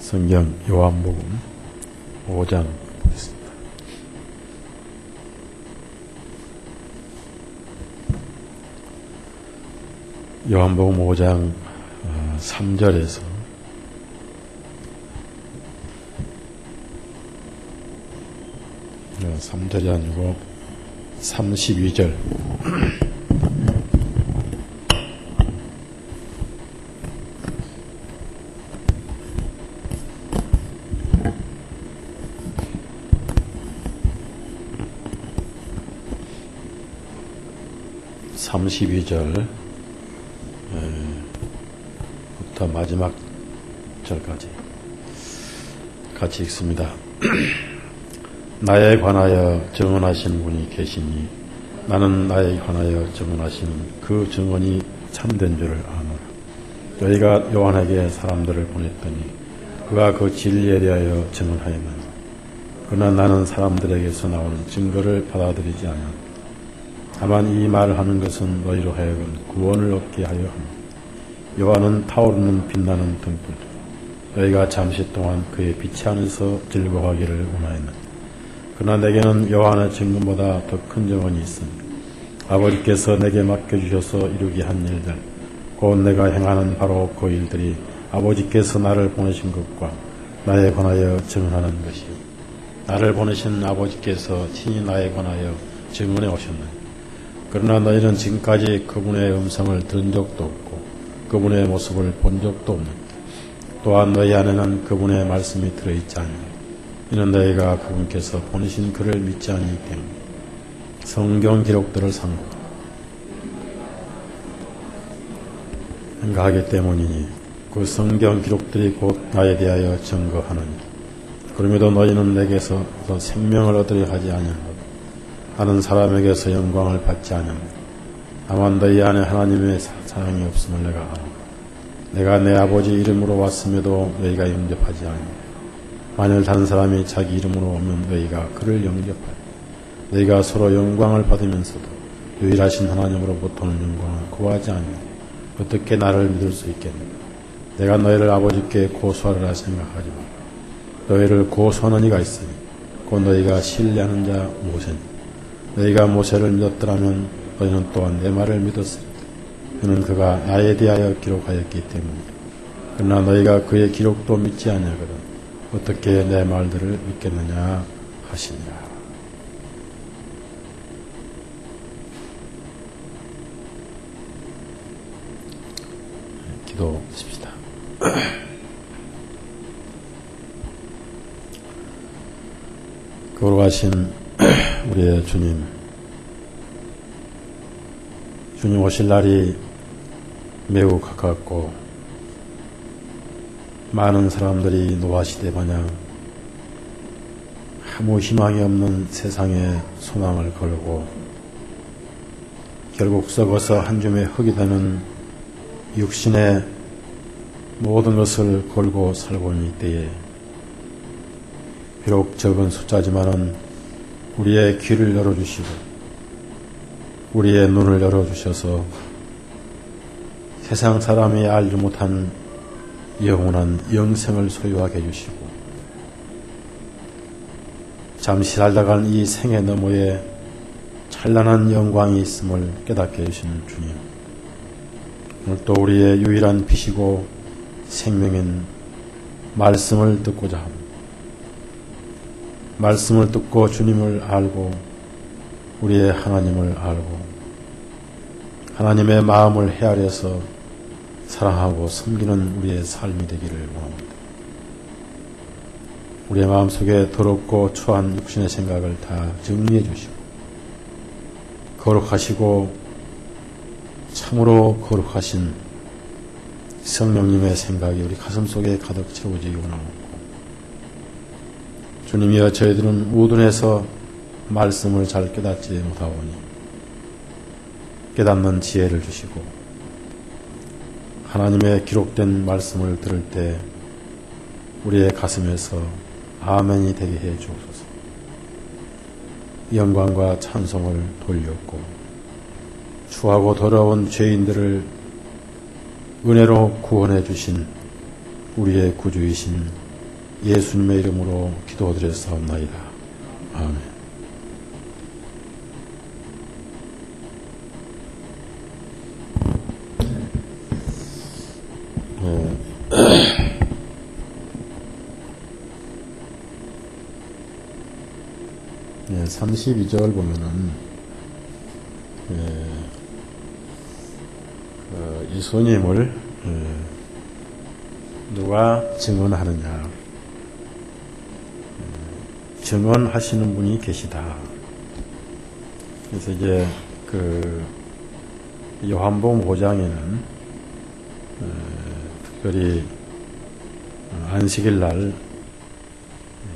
성경 요한복음 5장 보겠습니다. 요한복음 5장 3절에서 3절이 아니고 32절 32절부터 마지막 절까지 같이 읽습니다. 나에 관하여 증언하신 분이 계시니 나는 나에 관하여 증언하신 그 증언이 참된 줄을 아노라. 너희가 요한에게 사람들을 보냈더니 그가 그 진리에 대하여 증언하였느니 그러나 나는 사람들에게서 나오는 증거를 받아들이지 않아. 다만 이 말을 하는 것은 너희로 하여금 구원을 얻게 하려 합니다. 요한은 타오르는 빛나는 등불 너희가 잠시 동안 그의 빛이 안에서 즐거워하기를 원하였느니 그러나 내게는 요한의 증거보다 더 큰 증언이 있으니 아버지께서 내게 맡겨주셔서 이루게 한 일들 곧 내가 행하는 바로 그 일들이 아버지께서 나를 보내신 것과 나에 관하여 증언하는 것이요 나를 보내신 아버지께서 친히 나에 관하여 증언해 오셨느니 그러나 너희는 지금까지 그분의 음성을 들은 적도 없고 그분의 모습을 본 적도 없는데 또한 너희 안에는 그분의 말씀이 들어있지 않으니 이는 너희가 그분께서 보내신 그를 믿지 않기 때문에 성경 기록들을 생각하기 때문이니 그 성경 기록들이 곧 나에 대하여 증거하느니 그럼에도 너희는 내게서 더 생명을 얻으려 하지 아니하고 하는 사람에게서 영광을 받지 않습니다. 다만 너희 안에 하나님의 사랑이 없음을 내가 아노라. 내가 내 아버지 이름으로 왔음에도 너희가 영접하지 않습니다. 만일 다른 사람이 자기 이름으로 오면 너희가 그를 영접하여 너희가 서로 영광을 받으면서도 유일하신 하나님으로부터는 영광을 구하지 않습니다. 어떻게 나를 믿을 수 있겠는가? 내가 너희를 아버지께 고소하리라 생각하지 마. 너희를 고소하는 이가 있으니 곧 너희가 신뢰하는 자 모세니 너희가 모세를 믿었더라면 너희는 또한 내 말을 믿었으리라. 그는 그가 나에 대하여 기록하였기 때문이다. 그러나 너희가 그의 기록도 믿지 아니하거든 어떻게 내 말들을 믿겠느냐 하시니라. 기도하십시다. 거룩하신 우리의 주님 오실 날이 매우 가깝고 많은 사람들이 노아시대 마냥 아무 희망이 없는 세상에 소망을 걸고 결국 썩어서 한 줌의 흙이 되는 육신의 모든 것을 걸고 살고 있는 이때에 비록 적은 숫자지만은 우리의 귀를 열어주시고 우리의 눈을 열어주셔서 세상 사람이 알지 못한 영원한 영생을 소유하게 해주시고 잠시 살다간 이 생애 너머에 찬란한 영광이 있음을 깨닫게 해주시는 주님, 오늘 또 우리의 유일한 빛이고 생명인 말씀을 듣고자 합니다. 말씀을 듣고 주님을 알고 우리의 하나님을 알고 하나님의 마음을 헤아려서 사랑하고 섬기는 우리의 삶이 되기를 원합니다. 우리의 마음속에 더럽고 추한 육신의 생각을 다 정리해 주시고 거룩하시고 참으로 거룩하신 성령님의 생각이 우리 가슴속에 가득 채워지기 원합니다. 주님이여 저희들은 우둔해서 말씀을 잘 깨닫지 못하오니 깨닫는 지혜를 주시고 하나님의 기록된 말씀을 들을 때 우리의 가슴에서 아멘이 되게 해 주옵소서. 영광과 찬송을 돌렸고 추하고 더러운 죄인들을 은혜로 구원해 주신 우리의 구주이신 예수님의 이름으로 기도드렸사옵나이다. 아멘. 네, 32절 보면은 예수님을 누가 증언하느냐, 증언하시는 분이 계시다. 그래서 이제 요한복음 5장에는 특별히 안식일 날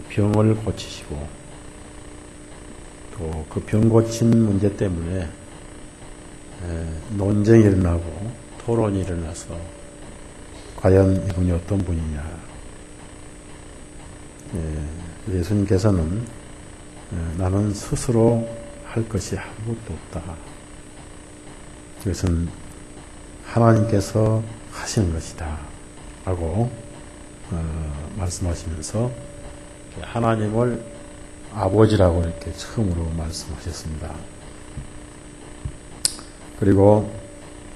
병을 고치시고 또 그 병 고친 문제 때문에 논쟁이 일어나고 토론이 일어나서 과연 이분이 어떤 분이냐. 예수님께서는 나는 스스로 할 것이 아무것도 없다. 그것은 하나님께서 하시는 것이다. 라고 말씀하시면서 하나님을 아버지라고 이렇게 처음으로 말씀하셨습니다. 그리고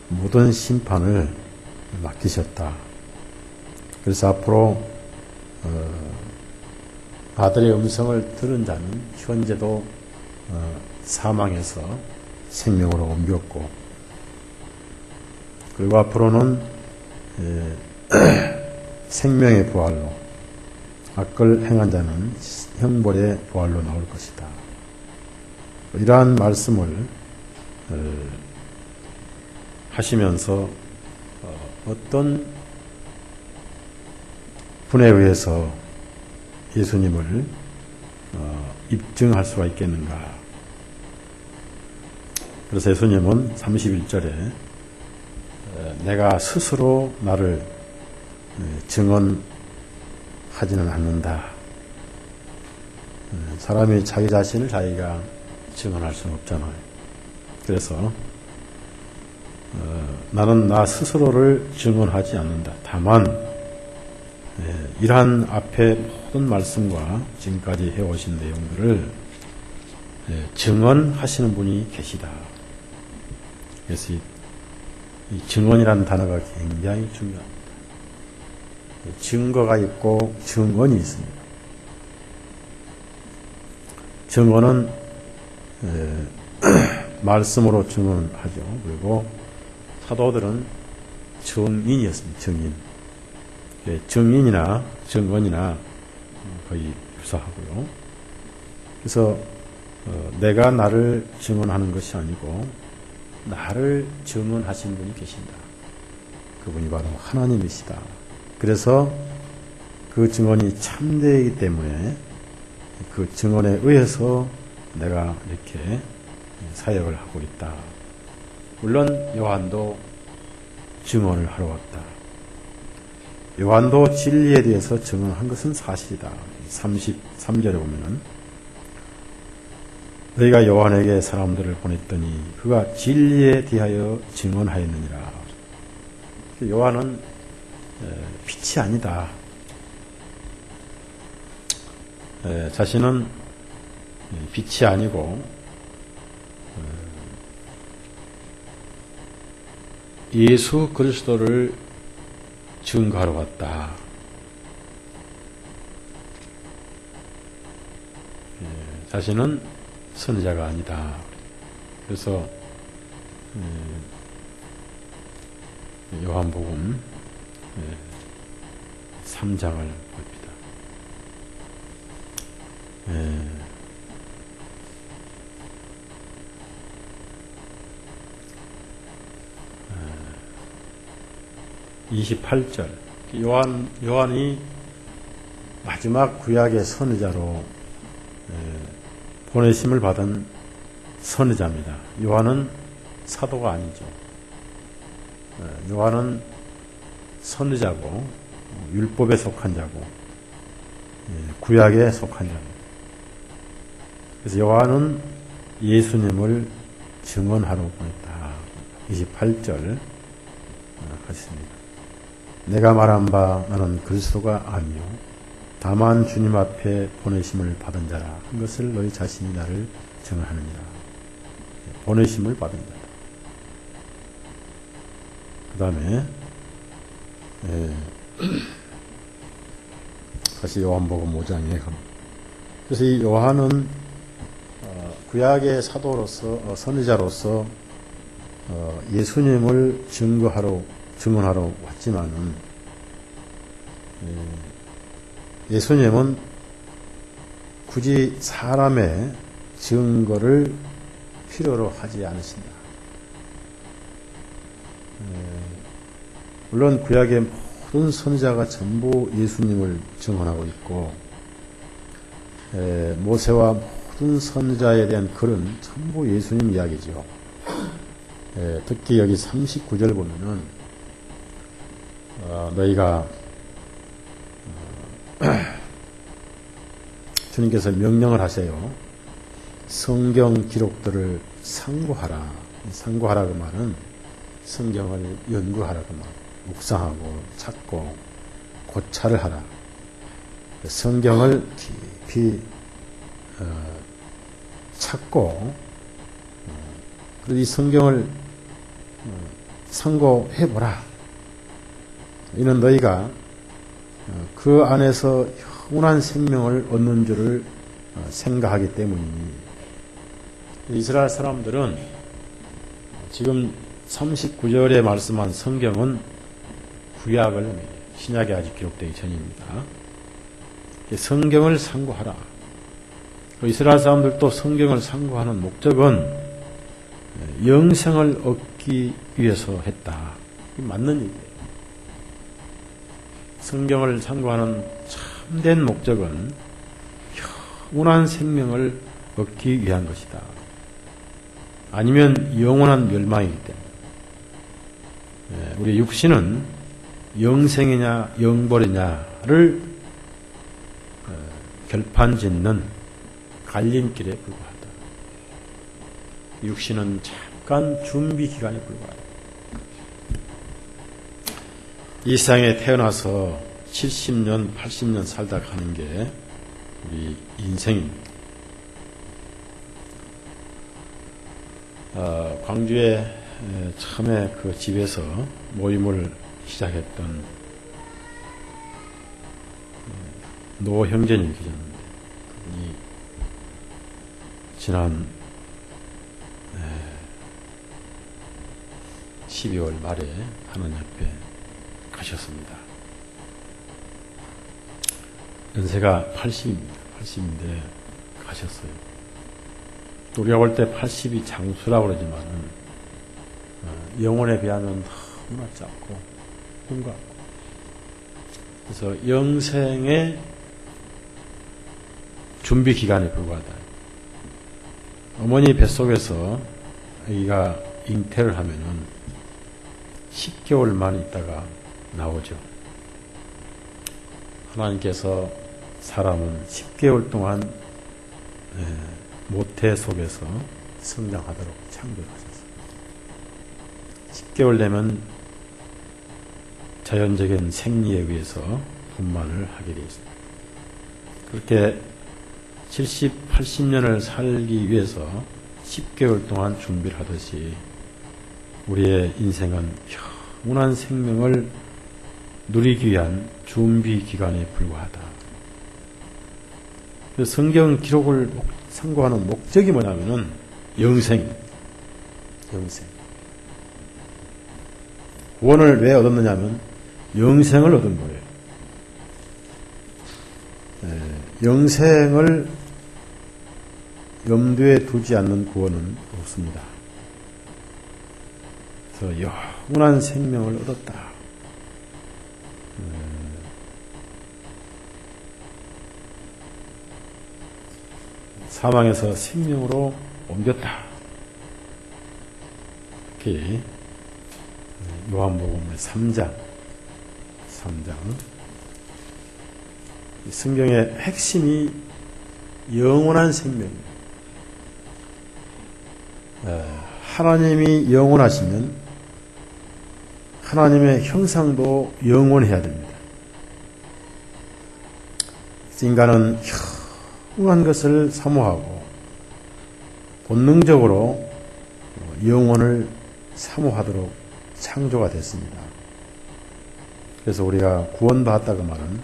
모든 심판을 맡기셨다. 그래서 앞으로 아들의 음성을 들은 자는 현재도 사망에서 생명으로 옮겼고, 그리고 앞으로는 생명의 부활로, 악을 행한 자는 형벌의 부활로 나올 것이다. 이러한 말씀을 하시면서 어떤 분에 의해서 예수님을 입증할 수가 있겠는가. 그래서 예수님은 31절에 내가 스스로 나를 증언하지는 않는다. 사람이 자기 자신을 자기가 증언할 수는 없잖아요. 그래서 나는 나 스스로를 증언하지 않는다. 다만 이러한 앞에 모든 말씀과 지금까지 해오신 내용들을 증언하시는 분이 계시다. 그래서 이 증언이라는 단어가 굉장히 중요합니다. 증거가 있고 증언이 있습니다. 증언은 말씀으로 증언하죠. 그리고 사도들은 증인이었습니다. 증인. 증인이나 증언이나 거의 유사하고요. 그래서 내가 나를 증언하는 것이 아니고 나를 증언하신 분이 계신다. 그분이 바로 하나님이시다. 그래서 그 증언이 참되기 때문에 그 증언에 의해서 내가 이렇게 사역을 하고 있다. 물론 요한도 증언을 하러 왔다. 요한도 진리에 대해서 증언한 것은 사실이다. 33절에 보면은 너희가 요한에게 사람들을 보냈더니 그가 진리에 대하여 증언하였느니라. 요한은 빛이 아니다. 자신은 빛이 아니고 예수 그리스도를 증거하러 왔다. 자신은 선지자가 아니다. 그래서 요한복음 3장을 봅니다. 28절. 요한이 마지막 구약의 선지자로 보내심을 받은 선지자입니다. 요한은 사도가 아니죠. 요한은 선지자고 율법에 속한 자고 구약에 속한 자입니다. 그래서 요한은 예수님을 증언하러 보냈다. 28절 하셨습니다. 내가 말한 바 나는 그리스도가 아니요 다만 주님 앞에 보내심을 받은 자라. 이것을 너희 자신이 나를 증언하느니라. 보내심을 받은 자다. 그 다음에 다시 요한복음 5장에 갑니다. 그래서 이 요한은 구약의 사도로서 선지자로서 예수님을 증언하러 왔지만은 예수님은 굳이 사람의 증거를 필요로 하지 않으신다. 물론 구약의 모든 선지자가 전부 예수님을 증언하고 있고 모세와 모든 선지자에 대한 글은 전부 예수님 이야기죠. 특히 여기 39절 보면은 너희가 주님께서 명령을 하세요. 성경 기록들을 상고하라. 상고하라 그 말은 성경을 연구하라 그 말. 묵상하고 찾고 고찰을 하라. 성경을 깊이 찾고 그리고 이 성경을 상고해보라. 이는 너희가 그 안에서 영원한 생명을 얻는 줄을 생각하기 때문이니. 이스라엘 사람들은 지금 39절에 말씀한 성경은 구약을 신약에 아직 기록되기 전입니다. 성경을 상고하라. 이스라엘 사람들도 성경을 상고하는 목적은 영생을 얻기 위해서 했다. 맞는 얘기예요. 성경을 상고하는 참된 목적은 영원한 생명을 얻기 위한 것이다. 아니면 영원한 멸망이기 때문에 우리 육신은 영생이냐 영벌이냐를 결판짓는 갈림길에 불과하다. 육신은 잠깐 준비 기간에 불과하다. 이 세상에 태어나서 70년, 80년 살다 가는 게 우리 인생입니다. 광주에 처음에 그 집에서 모임을 시작했던 노 형제님 계셨는데 그분이 지난 12월 말에 하나님 앞에 가셨습니다. 연세가 80입니다. 80인데 가셨어요. 우리가 볼 때 80이 장수라고 그러지만 영혼에 비하면 너무나 작고 흉같고 그래서 영생의 준비 기간에 불과하다. 어머니 뱃속에서 아기가 잉태를 하면은 10개월만 있다가 나오죠. 하나님께서 사람은 10개월 동안 모태 속에서 성장하도록 창조하셨어요. 10개월 되면 자연적인 생리에 의해서 분만을 하게 되어 있습니다. 그렇게 70, 80년을 살기 위해서 10개월 동안 준비를 하듯이 우리의 인생은 영원한 생명을 누리기 위한 준비 기간에 불과하다. 성경 기록을 상고하는 목적이 뭐냐면은 영생. 구원을 왜 얻었느냐면 영생을 얻은 거예요. 영생을 염두에 두지 않는 구원은 없습니다. 그래서 영원한 생명을 얻었다. 사망에서 생명으로 옮겼다. 특히 요한복음 3장 성경의 핵심이 영원한 생명입니다. 하나님이 영원하시면 하나님의 형상도 영원해야 됩니다. 인간은 흉한 것을 사모하고 본능적으로 영혼을 사모하도록 창조가 됐습니다. 그래서 우리가 구원받았다고 말은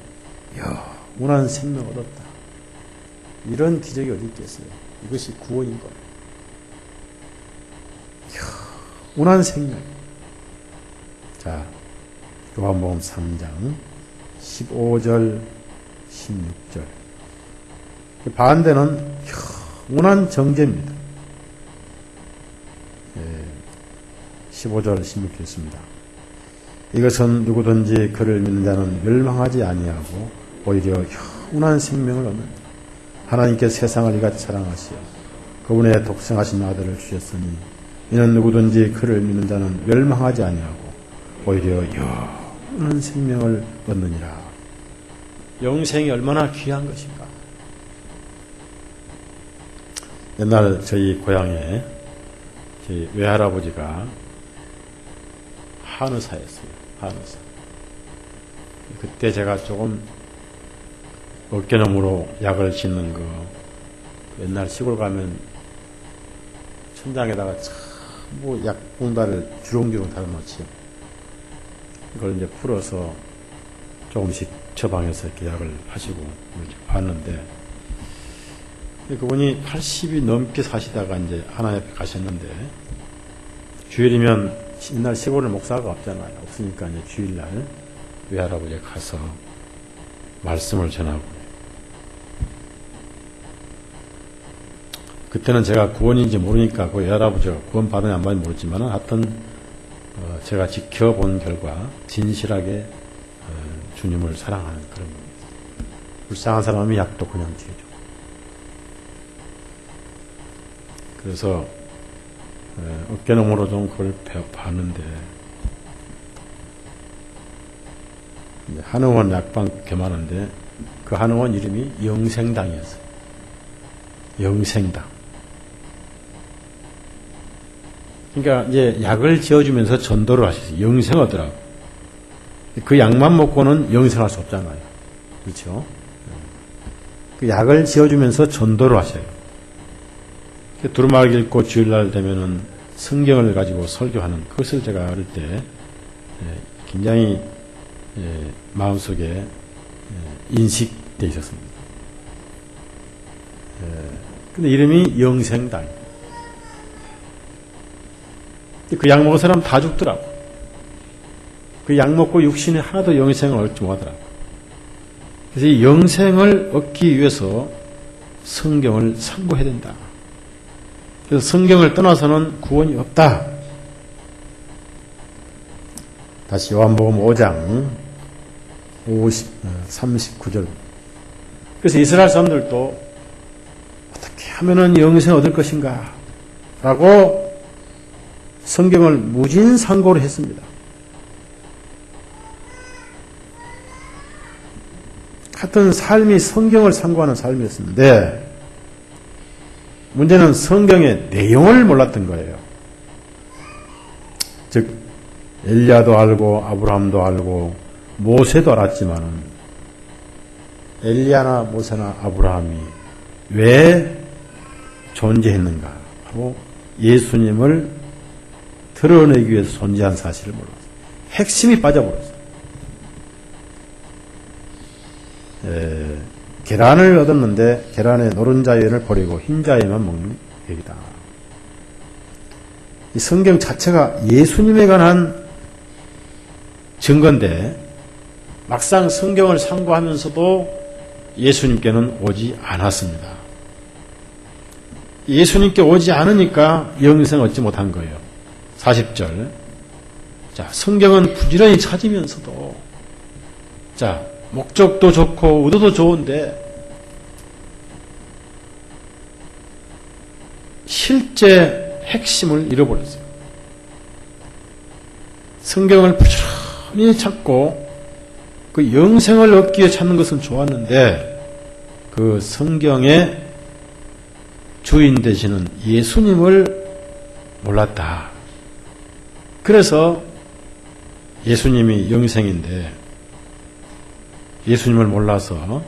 영원한 생명을 얻었다. 이런 기적이 어디 있겠어요? 이것이 구원인 거예요. 영원한 생명. 자, 요한복음 3장 15절 16절. 반대는 영원한 정죄입니다. 15절 16절 있습니다. 이것은 누구든지 그를 믿는 자는 멸망하지 아니하고 오히려 영원한 생명을 얻는다. 하나님께서 세상을 이같이 사랑하시어 그분의 독생하신 아들을 주셨으니 이는 누구든지 그를 믿는 자는 멸망하지 아니하고 오히려 영원한 생명을 얻느니라. 영생이 얼마나 귀한 것인가. 옛날 저희 고향에 저희 외할아버지가 한의사였어요. 한의사. 그때 제가 조금 어깨너머로 약을 짓는 거, 옛날 시골 가면 천장에다가 뭐 약봉다를 주렁주렁 달아놓지. 이걸 이제 풀어서 조금씩 처방해서 이렇게 약을 하시고 봤는데, 그분이 80이 넘게 사시다가 이제 하나님 앞에 가셨는데, 주일이면 옛날 시골에 목사가 없잖아요. 없으니까 이제 주일날 외할아버지가 가서 말씀을 전하고. 그때는 제가 구원인지 모르니까 그 외할아버지가 구원 받으냐 안 받으냐 모르지만 하여튼 제가 지켜본 결과 진실하게 주님을 사랑하는 그런 겁니다. 불쌍한 사람이 약도 그냥 지어주고. 그래서 어깨너머로 좀 그걸 봤는데, 한의원 약방 겸하는데 그 한의원 이름이 영생당이었어요. 영생당. 그러니까 이제 약을 지어주면서 전도를 하셨어요. 영생하더라고. 그 약만 먹고는 영생할 수 없잖아요. 그렇죠? 그 약을 지어주면서 전도를 하셔요. 두루마기 읽고 주일날 되면은 성경을 가지고 설교하는 그것을 제가 어릴 때 굉장히 마음속에 인식되어 있었습니다. 근데 이름이 영생당. 그 약 먹은 사람 다 죽더라고. 그 약 먹고 육신이 하나도 영생을 얻지 못하더라고. 그래서 이 영생을 얻기 위해서 성경을 상고해야 된다. 그래서 성경을 떠나서는 구원이 없다. 다시 요한복음 5장 39절. 그래서 이스라엘 사람들도 어떻게 하면은 영생을 얻을 것인가? 라고 성경을 무진상고를 했습니다. 같은 삶이 성경을 상고하는 삶이었는데, 문제는 성경의 내용을 몰랐던 거예요. 즉 엘리야도 알고 아브라함도 알고 모세도 알았지만은 엘리야나 모세나 아브라함이 왜 존재했는가 하고 예수님을 드러내기 위해서 존재한 사실을 몰랐어요. 핵심이 빠져버렸어요. 계란을 얻었는데 계란의 노른자위를 버리고 흰자위만 먹는 얘기다. 이 성경 자체가 예수님에 관한 증거인데 막상 성경을 상고하면서도 예수님께는 오지 않았습니다. 예수님께 오지 않으니까 영생 얻지 못한 거예요. 40절. 자, 성경은 부지런히 찾으면서도, 자, 목적도 좋고 의도도 좋은데 실제 핵심을 잃어버렸어요. 성경을 부지런히 찾고 그 영생을 얻기 위해 찾는 것은 좋았는데 그 성경의 주인 되시는 예수님을 몰랐다. 그래서 예수님이 영생인데 예수님을 몰라서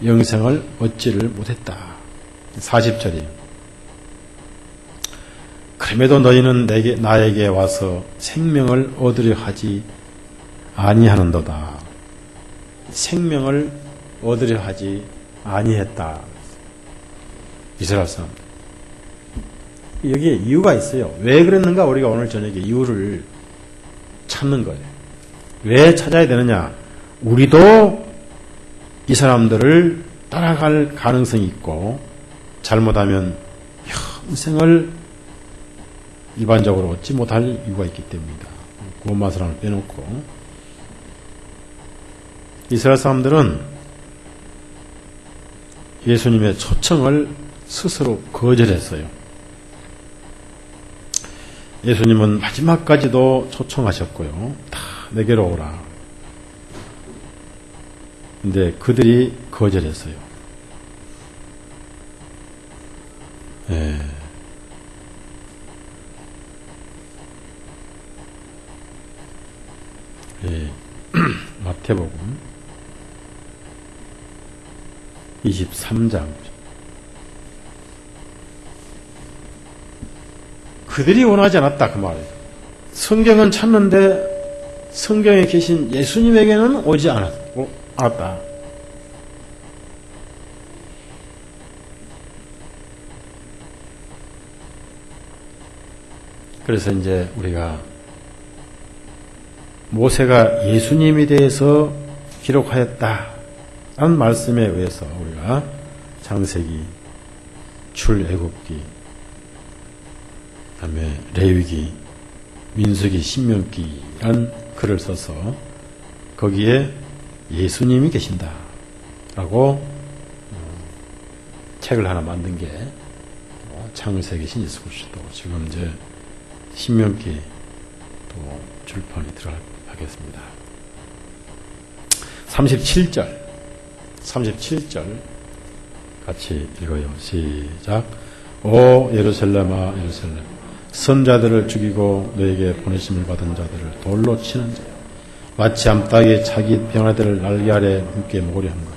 영생을 얻지를 못했다. 40절이에요. 그럼에도 너희는 나에게 와서 생명을 얻으려 하지 아니하는도다. 생명을 얻으려 하지 아니했다. 이스라엘 사람. 여기에 이유가 있어요. 왜 그랬는가 우리가 오늘 저녁에 이유를 찾는 거예요. 왜 찾아야 되느냐? 우리도 이 사람들을 따라갈 가능성이 있고 잘못하면 평생을 일반적으로 얻지 못할 이유가 있기 때문이다. 구원받은 사람을 빼놓고 이스라엘 사람들은 예수님의 초청을 스스로 거절했어요. 예수님은 마지막까지도 초청하셨고요. 다 내게로 오라. 근데 그들이 거절했어요. 예. 예. 마태복음 23장. 그들이 원하지 않았다 그 말이에요. 성경은 찾는데 성경에 계신 예수님에게는 오지 않았다. 그래서 이제 우리가 모세가 예수님에 대해서 기록하였다라는 말씀에 의해서 우리가 창세기, 출애굽기, 그다음에 레위기, 민수기, 신명기라는 글을 써서 거기에 예수님이 계신다라고 책을 하나 만든 게 창세기 예수 그리스도. 지금 이제 신명기 또 출판이 들어가겠습니다. 37절 같이 읽어요. 시작. 오 예루살렘아 예루살렘, 선자들을 죽이고 너에게 보내심을 받은 자들을 돌로 치는 자여, 마치 암탉이 자기 병아들을 날개 아래 함께 모으려 하는 것.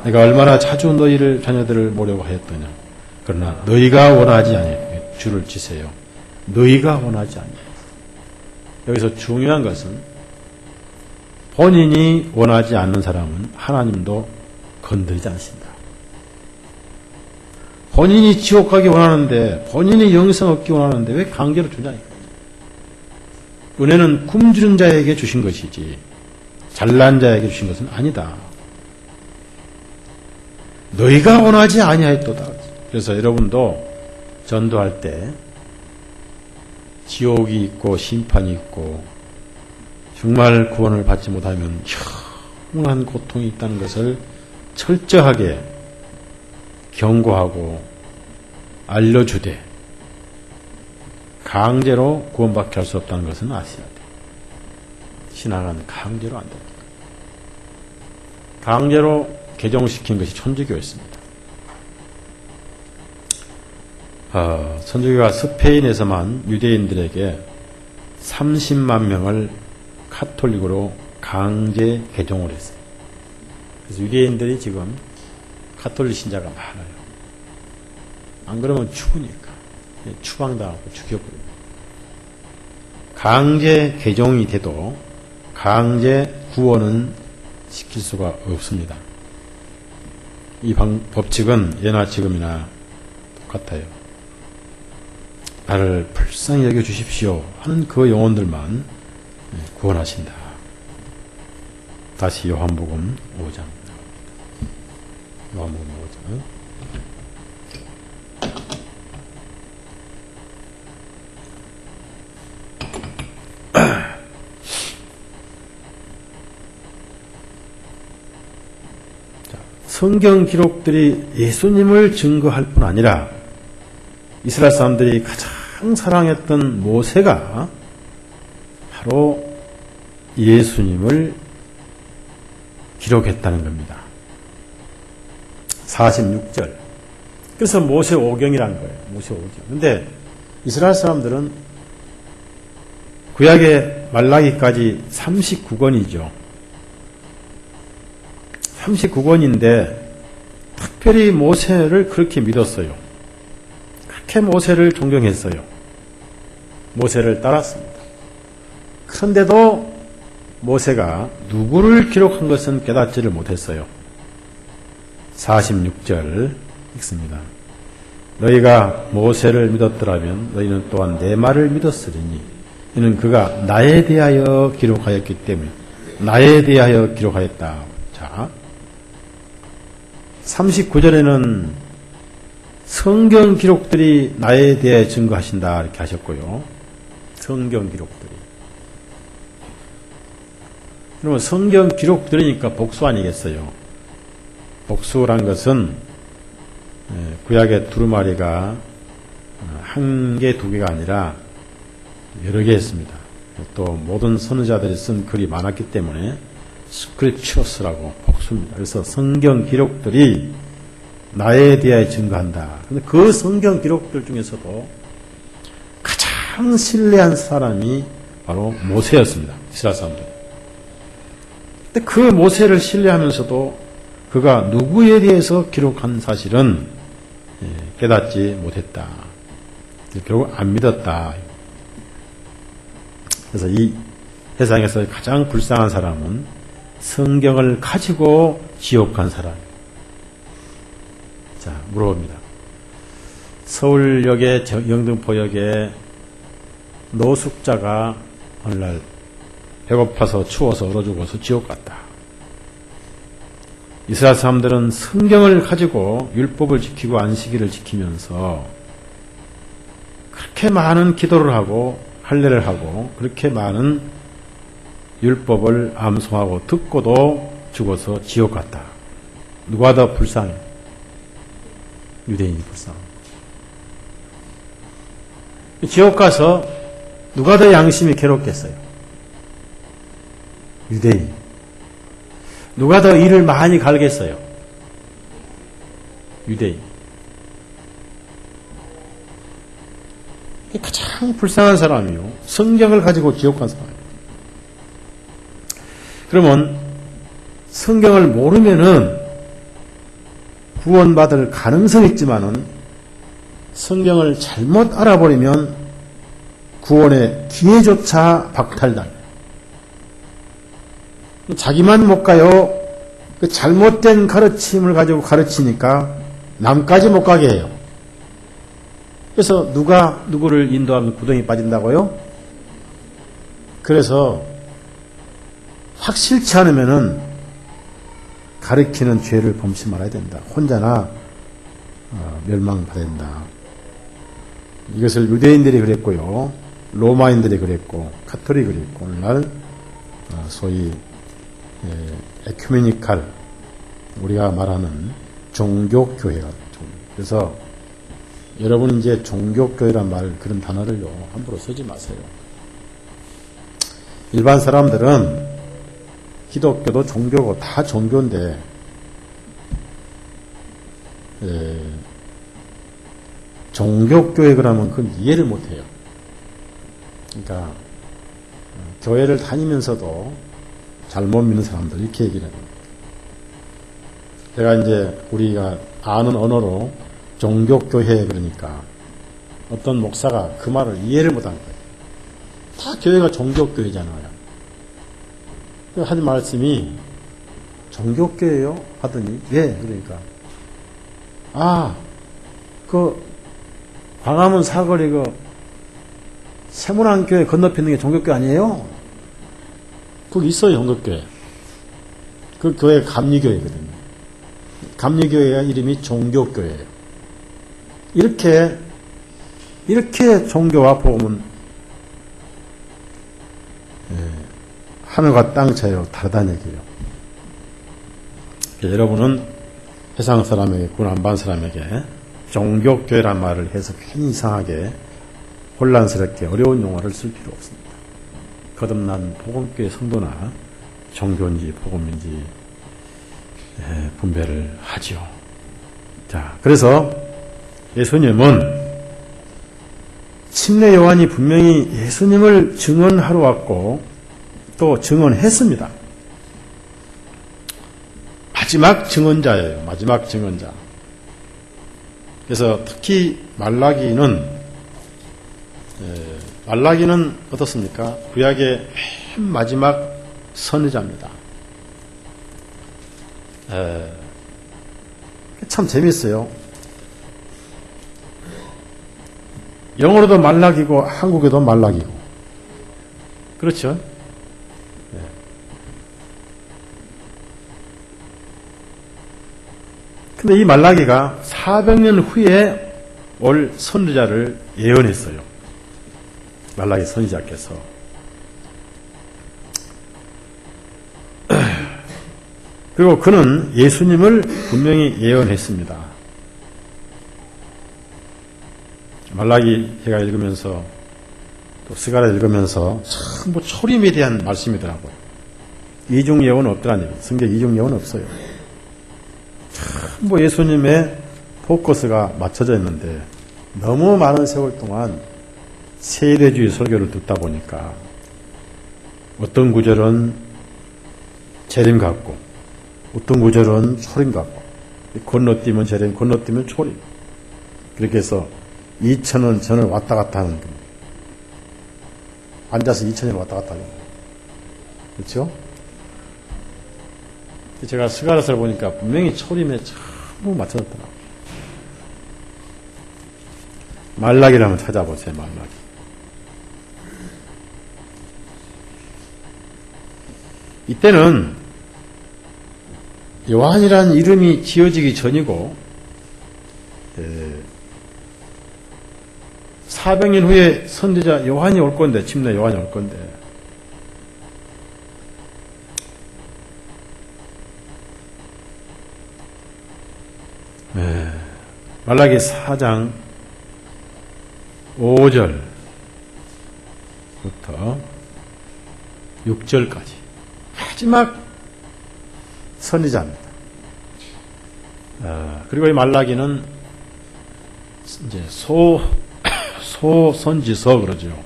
내가 얼마나 자주 너희를 자녀들을 모려고 하였더냐. 그러나 너희가 원하지 아니하여. 줄을 치세요. 너희가 원하지 아니하여. 여기서 중요한 것은 본인이 원하지 않는 사람은 하나님도 건드리지 않습니다. 본인이 지옥 가기 원하는데, 본인이 영생 얻기 원하는데 왜 강제로 주냐. 은혜는 굶주린 자에게 주신 것이지 잘난 자에게 주신 것은 아니다. 너희가 원하지 아니하였도다. 그래서 여러분도 전도할 때 지옥이 있고 심판이 있고 정말 구원을 받지 못하면 영원한 고통이 있다는 것을 철저하게 경고하고 알려주되 강제로 구원받게 할 수 없다는 것은 아셔야 돼요. 신앙은 강제로 안 됩니다. 강제로 개종시킨 것이 천주교였습니다. 천주교가 스페인에서만 유대인들에게 30만 명을 카톨릭으로 강제 개종을 했어요. 그래서 유대인들이 지금 카톨릭 신자가 많아요. 안 그러면 죽으니까. 추방당하고 죽여버려요. 강제 개종이 돼도 강제 구원은 시킬 수가 없습니다. 이 법칙은 예나 지금이나 똑같아요. 나를 불쌍히 여겨주십시오 하는 그 영혼들만 구원하신다. 다시 요한복음 5장. 요한복음 5장. 성경 기록들이 예수님을 증거할 뿐 아니라 이스라엘 사람들이 가장 사랑했던 모세가 바로 예수님을 기록했다는 겁니다. 46절. 그래서 모세 오경이라는 거예요. 모세 오경. 근데 이스라엘 사람들은 구약의 말라기까지 39권이죠. 39권인데 특별히 모세를 그렇게 믿었어요. 그렇게 모세를 존경했어요. 모세를 따랐습니다. 그런데도 모세가 누구를 기록한 것은 깨닫지를 못했어요. 46절 읽습니다. 너희가 모세를 믿었더라면 너희는 또한 내 말을 믿었으리니 이는 그가 나에 대하여 기록하였기 때문에 나에 대하여 기록하였다. 자, 39절에는 성경 기록들이 나에 대해 증거하신다 이렇게 하셨고요. 성경 기록들이. 그러면 성경 기록들이니까 복수 아니겠어요? 복수란 것은 구약의 두루마리가 한 개, 두 개가 아니라 여러 개 있습니다. 또 모든 선지자들이 쓴 글이 많았기 때문에 스크립처스라고 복수입니다. 그래서 성경 기록들이 나에 대하여 증거한다. 근데 그 성경 기록들 중에서도 가장 신뢰한 사람이 바로 모세였습니다. 이스라엘 사람들. 근데 그 모세를 신뢰하면서도 그가 누구에 대해서 기록한 사실은 깨닫지 못했다. 결국 안 믿었다. 그래서 이 세상에서 가장 불쌍한 사람은 성경을 가지고 지옥 간 사람. 자, 물어봅니다. 서울역에 영등포역에 노숙자가 어느 날 배고파서 추워서 얼어 죽어서 지옥 갔다. 이스라엘 사람들은 성경을 가지고 율법을 지키고 안식일을 지키면서 그렇게 많은 기도를 하고 할례를 하고 그렇게 많은 율법을 암송하고 듣고도 죽어서 지옥 갔다. 누가 더 불쌍해? 유대인이 불쌍해. 지옥 가서 누가 더 양심이 괴롭겠어요? 유대인. 누가 더 이를 많이 갈겠어요? 유대인. 가장 불쌍한 사람이요. 성경을 가지고 지옥 간 사람이에요. 그러면 성경을 모르면은 구원받을 가능성이 있지만은 성경을 잘못 알아버리면 구원의 기회조차 박탈당해요. 자기만 못 가요. 그 잘못된 가르침을 가지고 가르치니까 남까지 못 가게 해요. 그래서 누가 누구를 인도하면 구덩이 빠진다고요? 그래서 확실치 않으면은 가르치는 죄를 범치 말아야 된다. 혼자나 멸망받아야 된다. 이것을 유대인들이 그랬고요. 로마인들이 그랬고 카톨릭이 그랬고 오늘날 소위 에큐메니칼 우리가 말하는 종교교회가 그래서 여러분 이제 종교교회란 말 그런 단어를요 함부로 쓰지 마세요. 일반 사람들은 기독교도 종교고 다 종교인데 종교교회 그러면 그건 이해를 못해요. 그러니까 교회를 다니면서도 잘못 믿는 사람들 이렇게 얘기를 해요. 제가 이제 우리가 아는 언어로 종교교회 그러니까 어떤 목사가 그 말을 이해를 못한 거예요. 다 교회가 종교교회잖아요. 하는 말씀이 종교교회요? 하더니 왜? 그러니까 그 광화문 사거리 그 세문안교회 건너편 있는 게 종교교회 아니에요? 거기 있어요, 종교교회. 그 교회 감리교회거든요. 감리교회가 이름이 종교교회예요. 이렇게 종교와 복음은 하늘과 땅 차이로 다르다는 얘기예요. 여러분은 세상 사람에게, 구원받은 사람에게 종교교회란 말을 해서 괜히 이상하게 혼란스럽게 어려운 용어를 쓸 필요 없습니다. 거듭난 복음교회 성도나 종교인지 복음인지 분별을 하죠. 자, 그래서 예수님은 침례 요한이 분명히 예수님을 증언하러 왔고 또 증언했습니다. 마지막 증언자예요. 마지막 증언자. 그래서 특히 말라기는 어떻습니까? 구약의 맨 마지막 선지자입니다. 참 재밌어요. 영어로도 말라기고 한국에도 말라기고 그렇죠? 근데 이 말라기가 400년 후에 올 선지자를 예언했어요. 말라기 선지자께서. 그리고 그는 예수님을 분명히 예언했습니다. 말라기 제가 읽으면서 또 스가랴 읽으면서 참 초림에 대한 말씀이더라고요. 이중 예언은 없더라는 얘기예요. 성경 이중 예언은 없어요. 참 예수님의 포커스가 맞춰져 있는데 너무 많은 세월 동안 세대주의 설교를 듣다 보니까 어떤 구절은 재림 같고 어떤 구절은 초림 같고 건너뛰면 재림, 건너뛰면 초림. 그렇게 해서 2000원 전을 왔다 갔다 하는 겁니다. 앉아서 2000원 왔다 갔다 하는 거예요. 그렇죠? 제가 스가랴서를 보니까 분명히 초림에 전부 맞춰졌더라고요. 말라기를 한번 찾아보세요. 말라기. 이때는 요한이라는 이름이 지어지기 전이고 400년 후에 선지자 요한이 올 건데, 침례 요한이 올 건데 말라기 4장 5절부터 6절까지 마지막 선지자입니다. 그리고 이 말라기는 이제 소선지서 그러죠.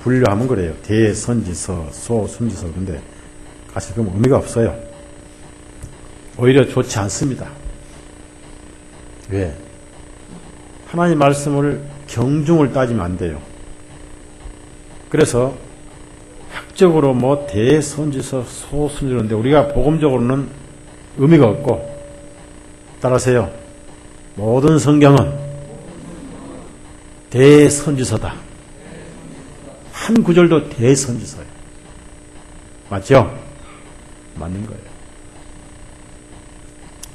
분류하면 그래요. 대선지서, 소선지서. 근데 사실 그건 의미가 없어요. 오히려 좋지 않습니다. 왜? 하나님 말씀을 경중을 따지면 안 돼요. 그래서 학적으로 대선지서, 소선지서인데 우리가 복음적으로는 의미가 없고, 따라하세요. 모든 성경은 대선지서다. 한 구절도 대선지서예요. 맞죠? 맞는 거예요.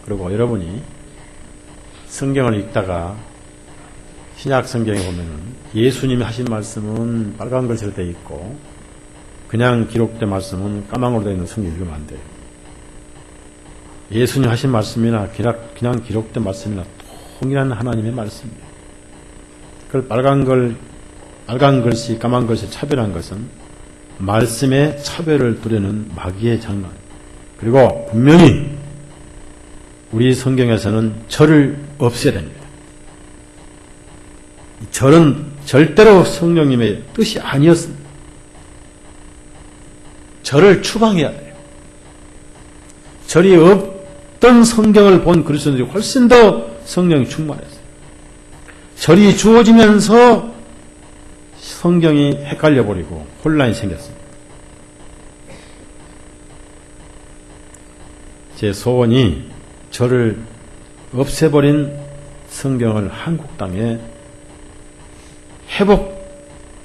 그리고 여러분이 성경을 읽다가 신약 성경에 보면은 예수님이 하신 말씀은 빨간 글씨로 되어 있고 그냥 기록된 말씀은 까망으로 되어 있는 성경 읽으면 안 돼요. 예수님 하신 말씀이나 그냥 기록된 말씀이나 동일한 하나님의 말씀이에요. 그걸 빨간 글씨, 까만 글씨 차별한 것은 말씀의 차별을 두려는 마귀의 장난. 그리고 분명히 우리 성경에서는 절을 없애야 됩니다. 절은 절대로 성령님의 뜻이 아니었습니다. 절을 추방해야 돼요. 절이 없던 성경을 본 그리스도인들이 훨씬 더 성령이 충만했어요. 절이 주어지면서 성경이 헷갈려버리고 혼란이 생겼습니다. 제 소원이 절을 없애버린 성경을 한국 땅에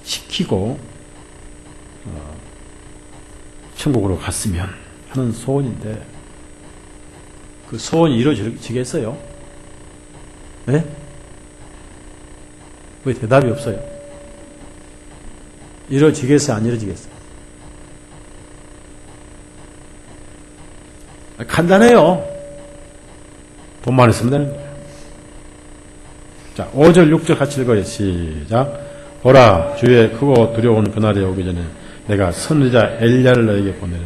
회복시키고 천국으로 갔으면 하는 소원인데 그 소원이 이루어지겠어요? 네? 왜 대답이 없어요? 이루어지겠어요? 안 이루어지겠어요? 간단해요. 돈만 있으면 되는 거예요. 자, 5절, 6절 같이 읽어요. 시작. 보라, 주의 크고 두려운 그날이 오기 전에 내가 선지자 엘리야를 너에게 보내는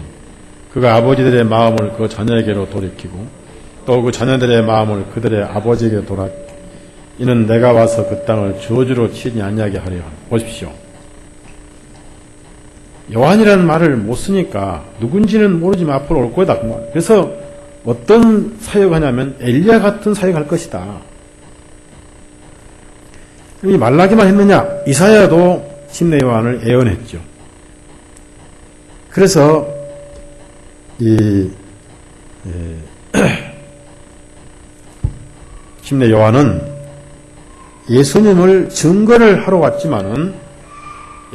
그가 아버지들의 마음을 그 자녀에게로 돌이키고 또 그 자녀들의 마음을 그들의 아버지에게 돌아키고 이는 내가 와서 그 땅을 저주로 치지 아니하게 하려 하라. 보십시오. 요한이라는 말을 못 쓰니까 누군지는 모르지만 앞으로 올 거다. 그래서 어떤 사역을 하냐면 엘리야 같은 사역을 할 것이다. 이 말라기만 했느냐? 이사야도 침례 요한을 예언했죠. 그래서 침례 요한은 예수님을 증거를 하러 왔지만은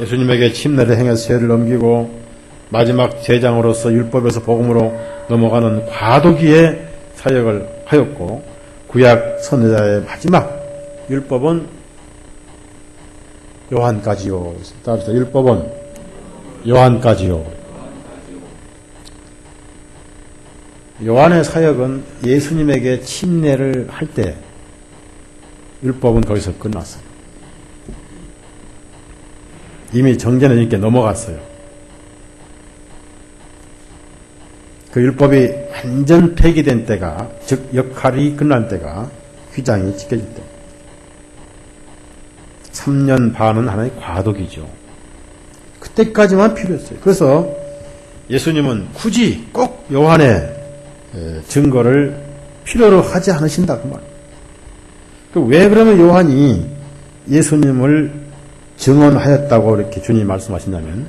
예수님에게 침례를 행해서 죄를 넘기고 마지막 제장으로서 율법에서 복음으로 넘어가는 과도기의 사역을 하였고, 구약 선지자의 마지막 율법은 요한까지요. 따라서 율법은 요한까지요. 요한의 사역은 예수님에게 침례를 할 때 율법은 거기서 끝났어요. 이미 정죄는 이렇게 넘어갔어요. 그 율법이 완전 폐기된 때가, 즉 역할이 끝날 때가 휘장이 찢겨질 때. 3년 반은 하나의 과도기죠. 그때까지만 필요했어요. 그래서 예수님은 굳이 꼭 요한의 증거를 필요로 하지 않으신다 그 말. 왜 그러면 요한이 예수님을 증언하였다고 이렇게 주님이 말씀하신다면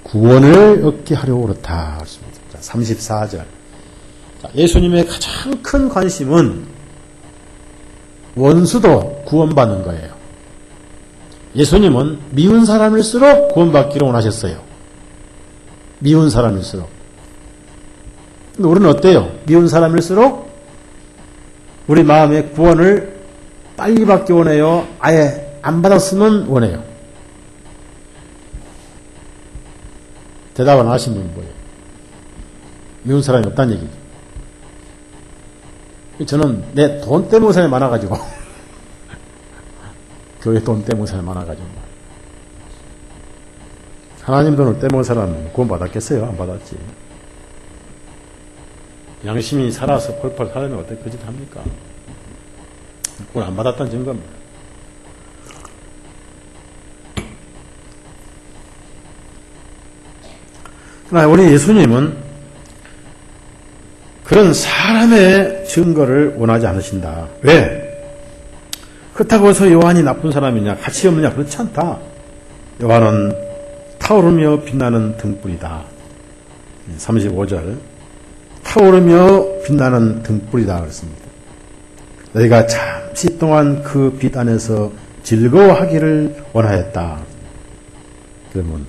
구원을 얻게 하려고 그렇다. 34절. 예수님의 가장 큰 관심은 원수도 구원받는 거예요. 예수님은 미운 사람일수록 구원받기를 원하셨어요. 미운 사람일수록. 근데 우리는 어때요? 미운 사람일수록 우리 마음의 구원을 빨리 받기 원해요? 아예 안 받았으면 원해요? 대답 안 하신 분은 뭐예요? 미운 사람이 없다는 얘기죠. 저는 내 돈 때문에 사람이 많아가지고 교회 돈 때문에 사람이 많아가지고 하나님 돈을 때문에 사람은 구원 받았겠어요? 안 받았지. 양심이 살아서 펄펄 살아면 어떻게 그 짓 합니까? 구원 안 받았다는 증거입니다. 그러나 우리 예수님은 그런 사람의 증거를 원하지 않으신다. 왜? 그렇다고 해서 요한이 나쁜 사람이냐, 가치 없느냐, 그렇지 않다. 요한은 타오르며 빛나는 등불이다. 35절. 타오르며 빛나는 등불이다. 그렇습니다. 너희가 잠시 동안 그 빛 안에서 즐거워하기를 원하였다. 그러면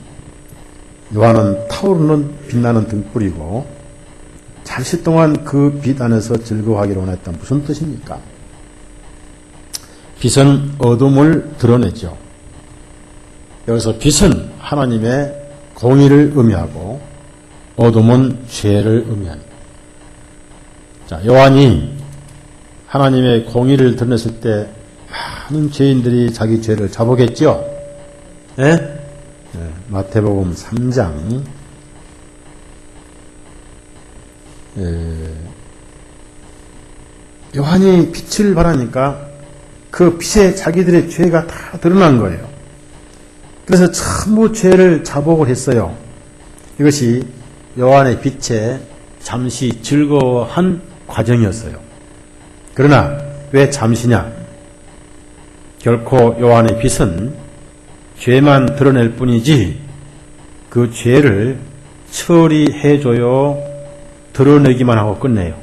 요한은 타오르는 빛나는 등불이고 잠시 동안 그 빛 안에서 즐거워하기를 원했다. 무슨 뜻입니까? 빛은 어둠을 드러내죠. 여기서 빛은 하나님의 공의를 의미하고 어둠은 죄를 의미합니다. 자, 요한이 하나님의 공의를 드러냈을 때 많은 죄인들이 자기 죄를 자복했죠. 네? 네, 마태복음 3장 요한이 빛을 발하니까 그 빛에 자기들의 죄가 다 드러난 거예요. 그래서 전부 죄를 자복을 했어요. 이것이 요한의 빛에 잠시 즐거워한 과정이었어요. 그러나 왜 잠시냐? 결코 요한의 빛은 죄만 드러낼 뿐이지 그 죄를 처리해줘요, 드러내기만 하고 끝내요.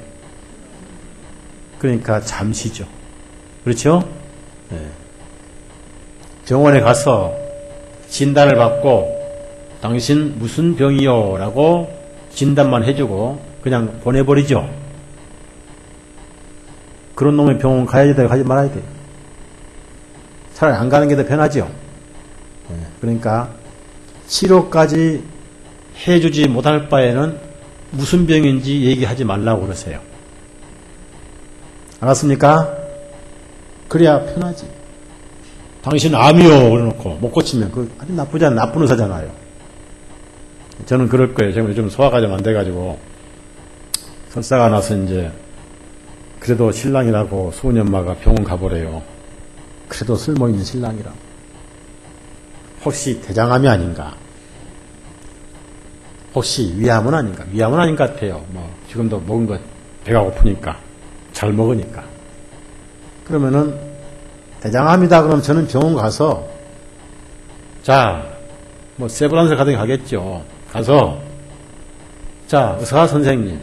그러니까 잠시죠. 그렇죠? 네. 병원에 가서 진단을 받고 당신 무슨 병이요? 라고 진단만 해주고 그냥 보내버리죠. 그런 놈의 병원 가야 돼요? 가지 말아야 돼요? 차라리 안 가는 게 더 편하죠. 네. 그러니까 치료까지 해주지 못할 바에는 무슨 병인지 얘기하지 말라고 그러세요. 알았습니까? 그래야 편하지. 당신 암이요 그래놓고 못 고치면 그 아주 나쁘지 않은 나쁜 의사잖아요. 저는 그럴 거예요. 제가 요즘 소화가 좀 안 돼가지고 설사가 나서 이제 그래도 신랑이라고 수은이 엄마가 병원 가보래요. 그래도 쓸모있는 신랑이라. 혹시 대장암이 아닌가? 혹시 위암은 아닌가? 위암은 아닌 것 같아요. 뭐 지금도 먹은 거 배가 고프니까 잘 먹으니까. 그러면은 대장암이다 그러면 저는 병원 가서 자, 뭐 세브란스 가든지 가겠죠. 가서 자, 의사 선생님,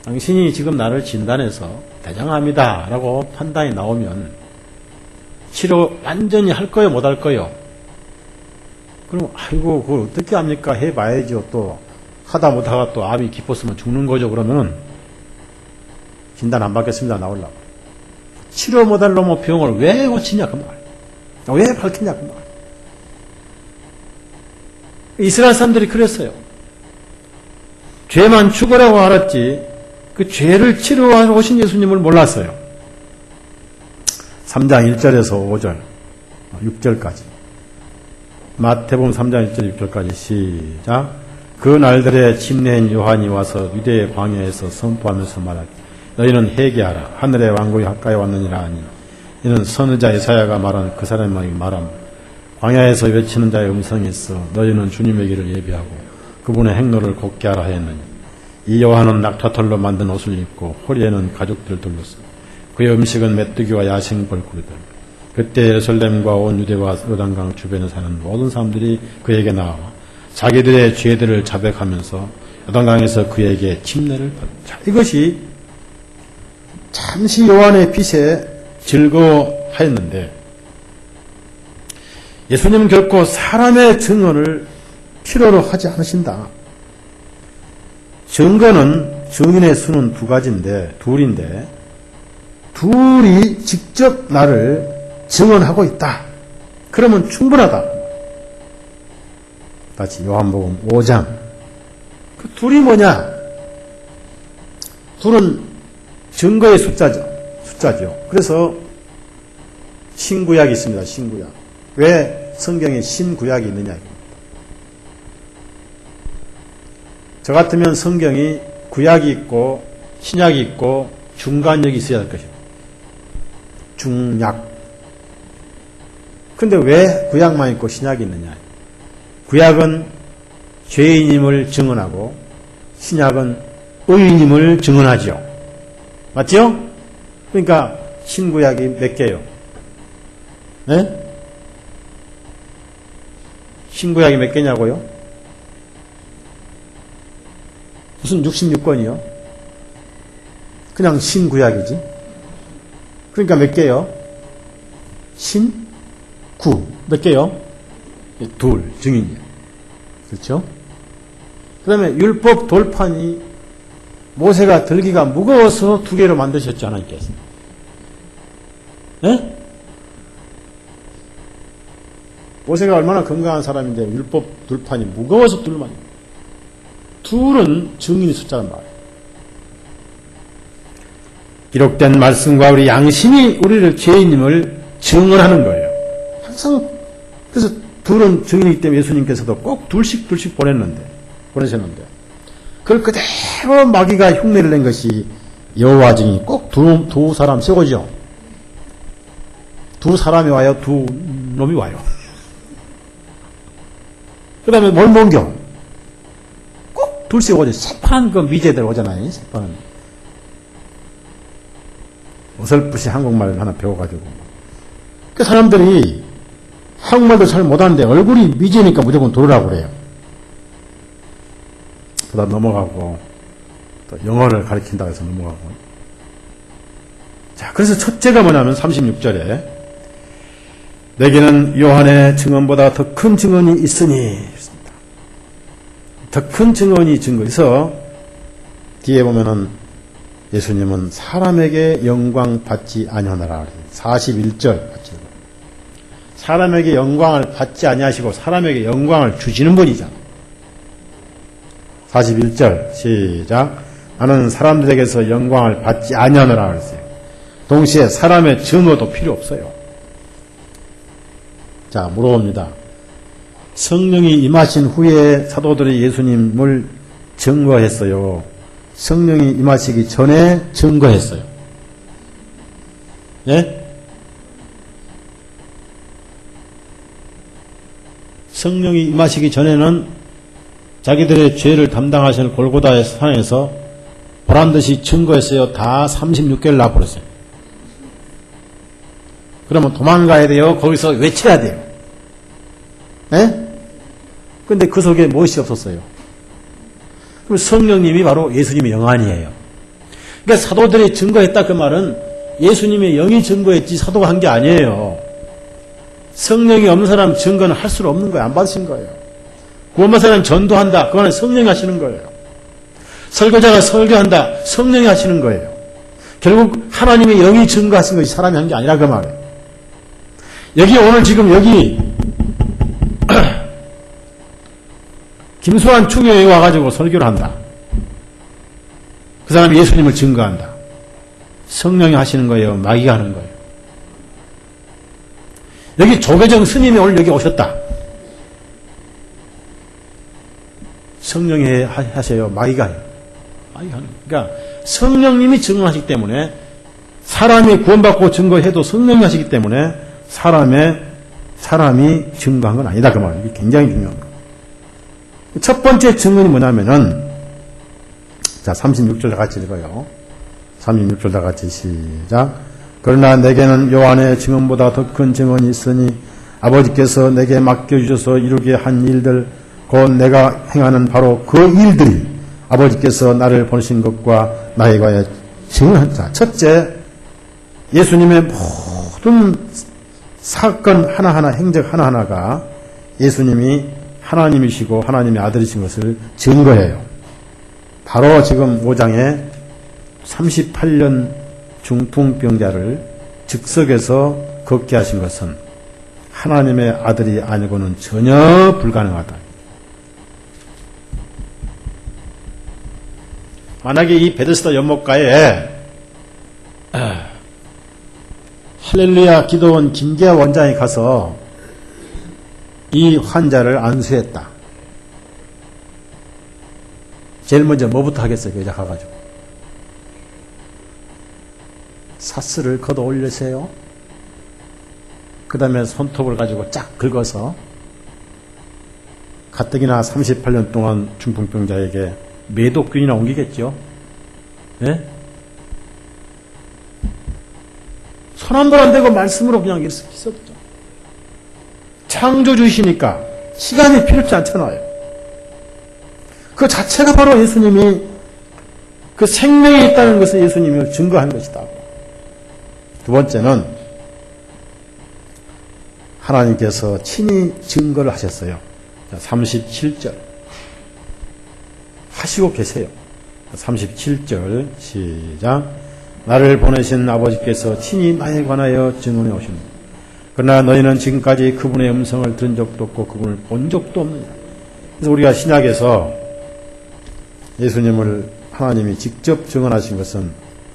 당신이 지금 나를 진단해서 대장암이다 라고 판단이 나오면 치료 완전히 할 거요, 못 할 거요? 그럼 아이고 그걸 어떻게 합니까? 해봐야죠. 또 하다 못하다 또 암이 깊었으면 죽는 거죠. 그러면 진단 안 받겠습니다. 나오려고. 치료 못할 놈의 병을 왜 고치냐 그 말. 왜 밝히냐 그 말. 이스라엘 사람들이 그랬어요. 죄만 죽으라고 알았지 그 죄를 치료하러 오신 예수님을 몰랐어요. 3장 1절에서 5절 6절까지 마태복음 3장 1절 6절까지 시작. 그 날들에 침례인 요한이 와서 유대의 광야에서 선포하면서 말하기 너희는 회개하라 하늘의 왕국이 가까이 왔느니라 하니 이는 선지자 예사야가 말한 그 사람의 말함 광야에서 외치는 자의 음성이 있어 너희는 주님의 길을 예비하고 그분의 행로를 곱게 하라 하였느니 이 요한은 낙타털로 만든 옷을 입고 허리에는 가죽들을 둘렀어 그의 음식은 메뚜기와 야생벌꿀이다. 그때 예루살렘과 온 유대와 요단강 주변에 사는 모든 사람들이 그에게 나와 자기들의 죄들을 자백하면서 요단강에서 그에게 침례를 받았다. 이것이 잠시 요한의 빛에 즐거워하였는데 예수님은 결코 사람의 증언을 필요로 하지 않으신다. 증거는 증인의 수는 둘인데 둘이 직접 나를 증언하고 있다. 그러면 충분하다. 다시 요한복음 5장. 그 둘이 뭐냐? 둘은 증거의 숫자죠. 그래서 신구약이 있습니다. 신구약. 왜 성경에 신구약이 있느냐? 저 같으면 성경이 구약이 있고 신약이 있고 중간역이 있어야 할 것입니다. 중약. 근데 왜 구약만 있고 신약이 있느냐? 구약은 죄인임을 증언하고 신약은 의인임을 증언하죠. 맞죠? 그러니까 신구약이 몇 개요? 네? 신구약이 몇 개냐고요? 무슨 66권이요? 그냥 신구약이지. 그러니까 몇 개요? 신구. 몇 개요? 둘, 증인이요. 그렇죠? 그 다음에 율법 돌판이 모세가 들기가 무거워서 2개로 만드셨지 않았겠어요? 네? 모세가 얼마나 건강한 사람인데 율법 돌판이 무거워서 둘만. 둘은 증인의 숫자란 말이에요. 기록된 말씀과 우리 양심이 우리를 죄인임을 증언하는 거예요. 항상 그래서 둘은 증인이기 때문에 예수님께서도 꼭 둘씩 보내셨는데 그걸 그대로 마귀가 흉내를 낸 것이 여호와 증인이 꼭 두 사람 세우죠. 두 사람이 와요, 두 놈이 와요. 그 다음에 뭘 몽겨? 꼭 둘씩 오죠. 새파란 그 미제들 오잖아요. 새파란. 어설프시 한국말 하나 배워가지고. 그 사람들이 한국말도 잘 못하는데 얼굴이 미제니까 무조건 들으라고 그래요. 그러다 넘어가고, 또 영어를 가르친다고 해서 넘어가고. 자, 그래서 첫째가 뭐냐면 36절에 내게는 요한의 증언보다 더 큰 증언이 있으니 더 큰 증언이 증거해서 뒤에 보면은 예수님은 사람에게 영광 받지 아니하노라. 41절 같이. 사람에게 영광을 받지 아니하시고 사람에게 영광을 주시는 분이잖아. 41절 시작. 나는 사람들에게서 영광을 받지 아니하노라 그랬어요. 동시에 사람의 증언도 필요 없어요. 자, 물어봅니다. 성령이 임하신 후에 사도들이 예수님을 증거했어요. 성령이 임하시기 전에 증거했어요. 예? 성령이 임하시기 전에는 자기들의 죄를 담당하시는 골고다의 산에서 보란듯이 증거했어요. 다 36개를 놔버렸어요. 그러면 도망가야 돼요? 거기서 외쳐야 돼요? 예? 근데 그 속에 무엇이 없었어요? 그럼 성령님이 바로 예수님의 영안이에요. 그러니까 사도들이 증거했다 그 말은 예수님의 영이 증거했지 사도가 한 게 아니에요. 성령이 없는 사람 증거는 할 수 없는 거예요. 안 받으신 거예요. 구원받은 사람 전도한다. 그거는 성령이 하시는 거예요. 설교자가 설교한다. 성령이 하시는 거예요. 결국 하나님의 영이 증거하신 것이 사람이 한 게 아니라 그 말이에요. 여기 오늘 지금 여기 김수환 충효에 와가지고 설교를 한다. 그 사람이 예수님을 증거한다. 성령이 하시는 거예요? 마귀가 하는 거예요? 여기 조계정 스님이 오늘 여기 오셨다. 성령이 하세요? 마귀가 해요? 마귀가 하는 거예요. 그러니까 성령님이 증언하시기 때문에 사람이 구원받고 증거해도 성령이 하시기 때문에 사람이 증거한 건 아니다. 그 말이에요. 이게 굉장히 중요한 거예요. 첫 번째 증언이 뭐냐면은, 자, 36절 다 같이 읽어요. 36절 다 같이 시작. 그러나 내게는 요한의 증언보다 더 큰 증언이 있으니 아버지께서 내게 맡겨주셔서 이루게 한 일들, 곧 내가 행하는 바로 그 일들이 아버지께서 나를 보내신 것과 나에 관하여 증언한다. 첫째, 예수님의 모든 사건 하나하나, 행적 하나하나가 예수님이 하나님이시고 하나님의 아들이신 것을 증거해요. 바로 지금 5장에 38년 중풍병자를 즉석에서 걷게 하신 것은 하나님의 아들이 아니고는 전혀 불가능하다. 만약에 이 베데스다 연못가에 할렐루야 기도원 김계아 원장이 가서 이 환자를 안수했다. 제일 먼저 뭐부터 하겠어요? 여자 가가지고 사스를 걷어 올리세요. 그 다음에 손톱을 가지고 쫙 긁어서 가뜩이나 38년 동안 중풍병자에게 매독균이나 옮기겠죠. 예? 손 한 번 안 대고 말씀으로 그냥 있었죠. 창조주이시니까 시간이 필요치 않잖아요. 그 자체가 바로 예수님이 그 생명이 있다는 것을 예수님이 증거한 것이다. 두 번째는 하나님께서 친히 증거를 하셨어요. 37절 하시고 계세요. 37절 시작. 나를 보내신 아버지께서 친히 나에 관하여 증언해 오십니다. 그러나 너희는 지금까지 그분의 음성을 들은 적도 없고 그분을 본 적도 없느냐. 그래서 우리가 신약에서 예수님을 하나님이 직접 증언하신 것은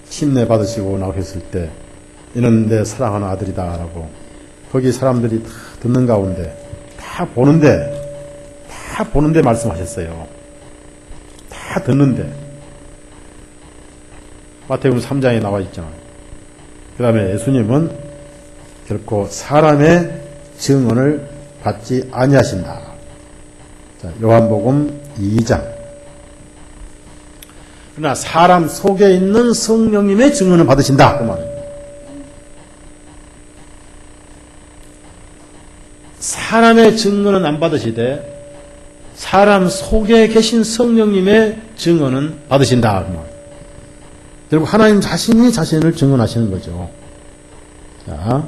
침례 받으시고 나오셨을 때 이는 내 사랑하는 아들이다 라고 거기 사람들이 다 듣는 가운데 다 보는데 말씀하셨어요. 다 듣는데 마태복음 3장에 나와 있잖아요. 그 다음에 예수님은 결코 사람의 증언을 받지 아니하신다. 자, 요한복음 2장. 그러나 사람 속에 있는 성령님의 증언을 받으신다. 그 말입니다. 사람의 증언은 안 받으시되 사람 속에 계신 성령님의 증언은 받으신다. 그 말입니다. 결국 하나님 자신이 자신을 증언하시는 거죠. 자,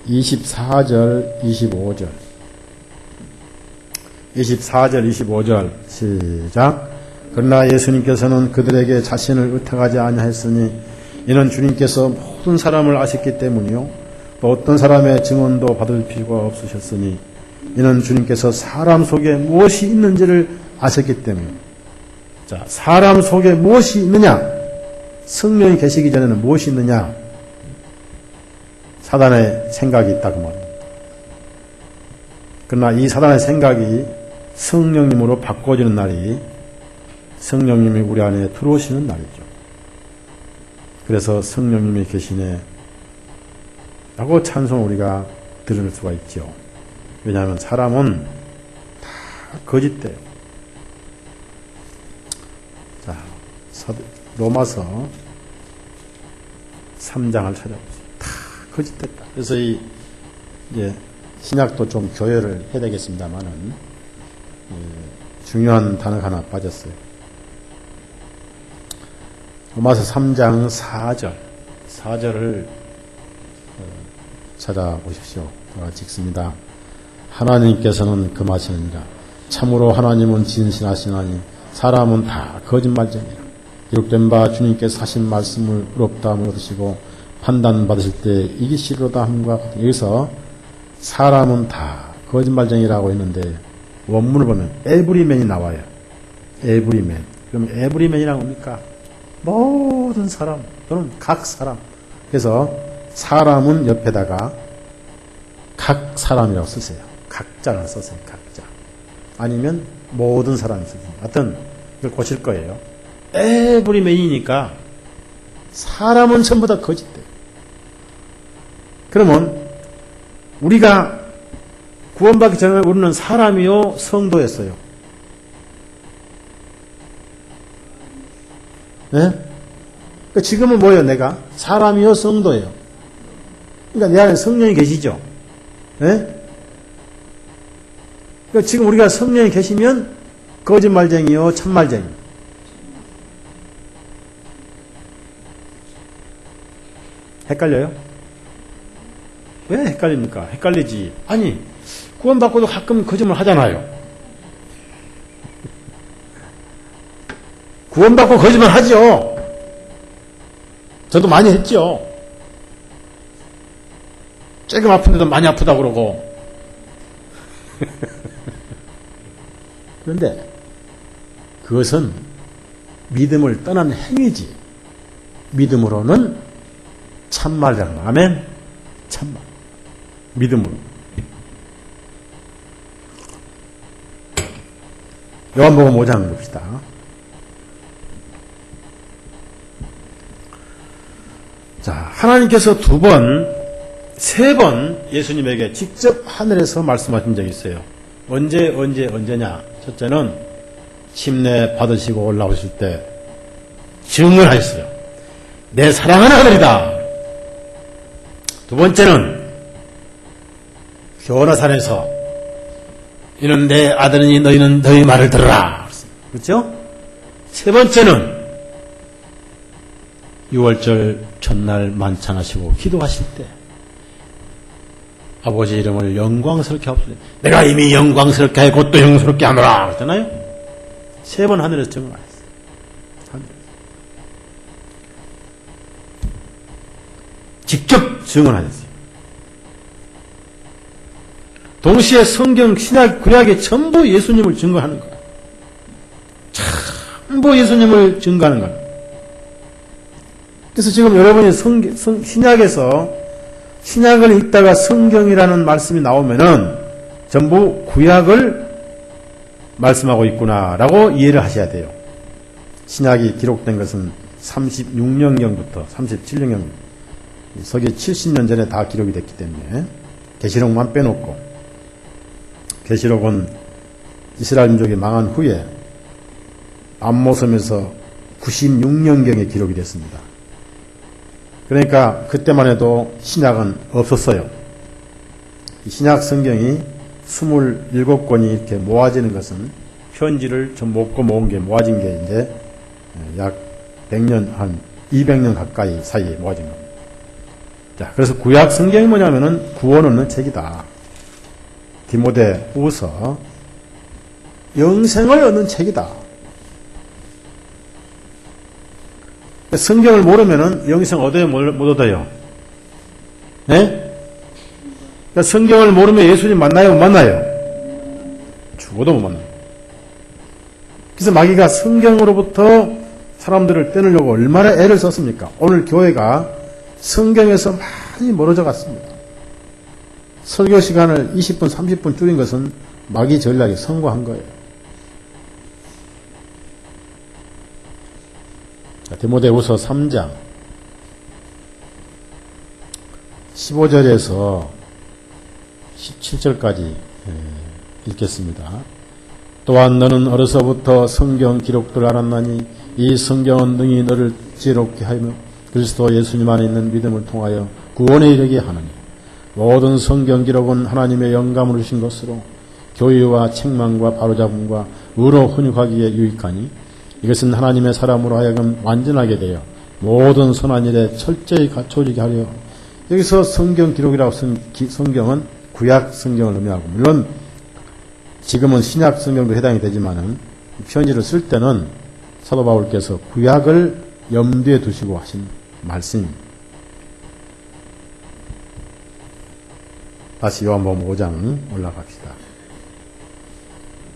24절, 25절. 24절, 25절 시작. 그러나 예수님께서는 그들에게 자신을 의탁하지 아니하였으니 이는 주님께서 모든 사람을 아셨기 때문이요 또 어떤 사람의 증언도 받을 필요가 없으셨으니 이는 주님께서 사람 속에 무엇이 있는지를 아셨기 때문이요. 자, 사람 속에 무엇이 있느냐? 성령이 계시기 전에는 무엇이 있느냐? 사단의 생각이 있다 그 말입니다. 그러나 이 사단의 생각이 성령님으로 바꿔지는 날이 성령님이 우리 안에 들어오시는 날이죠. 그래서 성령님이 계시네 라고 찬송을 우리가 들을 수가 있죠. 왜냐하면 사람은 다 거짓돼요. 자, 로마서 3장을 찾아보세요. 다 거짓됐다. 그래서 이제 신약도 좀 교열을 해야 되겠습니다만은 중요한 단어가 하나 빠졌어요. 로마서 3장 4절을 찾아보십시오. 찍습니다. 하나님께서는 금하시느니라. 참으로 하나님은 진실하시나니 사람은 다 거짓말쟁이라. 기록된 바 주님께서 하신 말씀을 의롭다함을 얻으시고 판단받으실 때 이기시리로다 함과 같은. 여기서 사람은 다 거짓말쟁이라고 했는데 원문을 보면 에브리맨이 나와요. 에브리맨. 그럼 에브리맨이란 뭡니까? 모든 사람 또는 각 사람. 그래서 사람은 옆에다가 각 사람이라고 쓰세요. 각자를 쓰세요. 각자. 아니면 모든 사람이 쓰세요. 하여튼 이걸 고칠 거예요. 에브리맨이니까 사람은 전부 다 거짓돼요. 그러면 우리가 구원받기 전에 우리는 사람이요 성도였어요. 네? 그러니까 지금은 뭐예요? 내가 사람이요 성도예요. 그러니까 내 안에 성령이 계시죠. 네? 그러니까 지금 우리가 성령이 계시면 거짓말쟁이요 참말쟁이. 헷갈려요? 왜 헷갈립니까? 헷갈리지. 아니, 구원받고도 가끔 거짓말 하잖아요. 구원받고 거짓말 하죠. 저도 많이 했죠. 조금 아픈데도 많이 아프다고 그러고. 그런데 그것은 믿음을 떠난 행위지. 믿음으로는 참말이라는 거. 아멘? 참말. 믿음으로. 요한복음 5장 봅시다. 자, 하나님께서 세 번 예수님에게 직접 하늘에서 말씀하신 적이 있어요. 언제냐? 첫째는 침례 받으시고 올라오실 때 증언을 하셨어요. 내 사랑하는 아들이다. 두 번째는 변화산에서 이는 내 아들이니 너희는 너희 말을 들으라. 그렇죠? 세 번째는 6월절 첫날 만찬하시고 기도하실 때 아버지 이름을 영광스럽게 하옵소서. 내가 이미 영광스럽게 하고 또 영광스럽게 하노라 그랬잖아요. 세 번 하늘에서 증언하셨어요. 직접 증언하셨어요. 동시에 성경, 신약, 구약에 전부 예수님을 증거하는 거예요. 전부 예수님을 증거하는 거예요. 그래서 지금 여러분이 신약에서 신약을 읽다가 성경이라는 말씀이 나오면은 전부 구약을 말씀하고 있구나라고 이해를 하셔야 돼요. 신약이 기록된 것은 36년경부터 37년경, 서기 70년 전에 다 기록이 됐기 때문에 계시록만 빼놓고, 계시록은 이스라엘 민족이 망한 후에 암모섬에서 96년경에 기록이 됐습니다. 그러니까 그때만 해도 신약은 없었어요. 신약 성경이 27권이 이렇게 모아지는 것은 편지를 좀 먹고 모은 게 모아진 게 이제 약 100년, 한 200년 가까이 사이에 모아진 겁니다. 자, 그래서 구약 성경이 뭐냐면은 구원 얻는 책이다. 디모데 후서 영생을 얻는 책이다. 성경을 모르면은 영생 얻어요, 못 얻어요? 네? 그러니까 성경을 모르면 예수님 만나요, 못 만나요? 죽어도 못 만나요. 그래서 마귀가 성경으로부터 사람들을 떼내려고 얼마나 애를 썼습니까? 오늘 교회가 성경에서 많이 멀어져 갔습니다. 설교 시간을 20분, 30분 줄인 것은 마귀 전략에 성공한 거예요. 디모데후서 3장 15절에서 17절까지 읽겠습니다. 또한 너는 어려서부터 성경 기록들을 알았나니 이 성경은 능히 너를 지혜롭게 하며 그리스도 예수님 안에 있는 믿음을 통하여 구원에 이르게 하느니 모든 성경 기록은 하나님의 영감으로 주신 것으로 교의와 책망과 바로잡음과 의로 훈육하기에 유익하니 이것은 하나님의 사람으로 하여금 완전하게 되어 모든 선한 일에 철저히 갖춰지게 하려. 여기서 성경 기록이라고 쓴 성경은 구약 성경을 의미하고, 물론 지금은 신약 성경도 해당이 되지만은 편지를 쓸 때는 사도 바울께서 구약을 염두에 두시고 하신 말씀입니다. 다시 요한복음 5장 올라갑시다.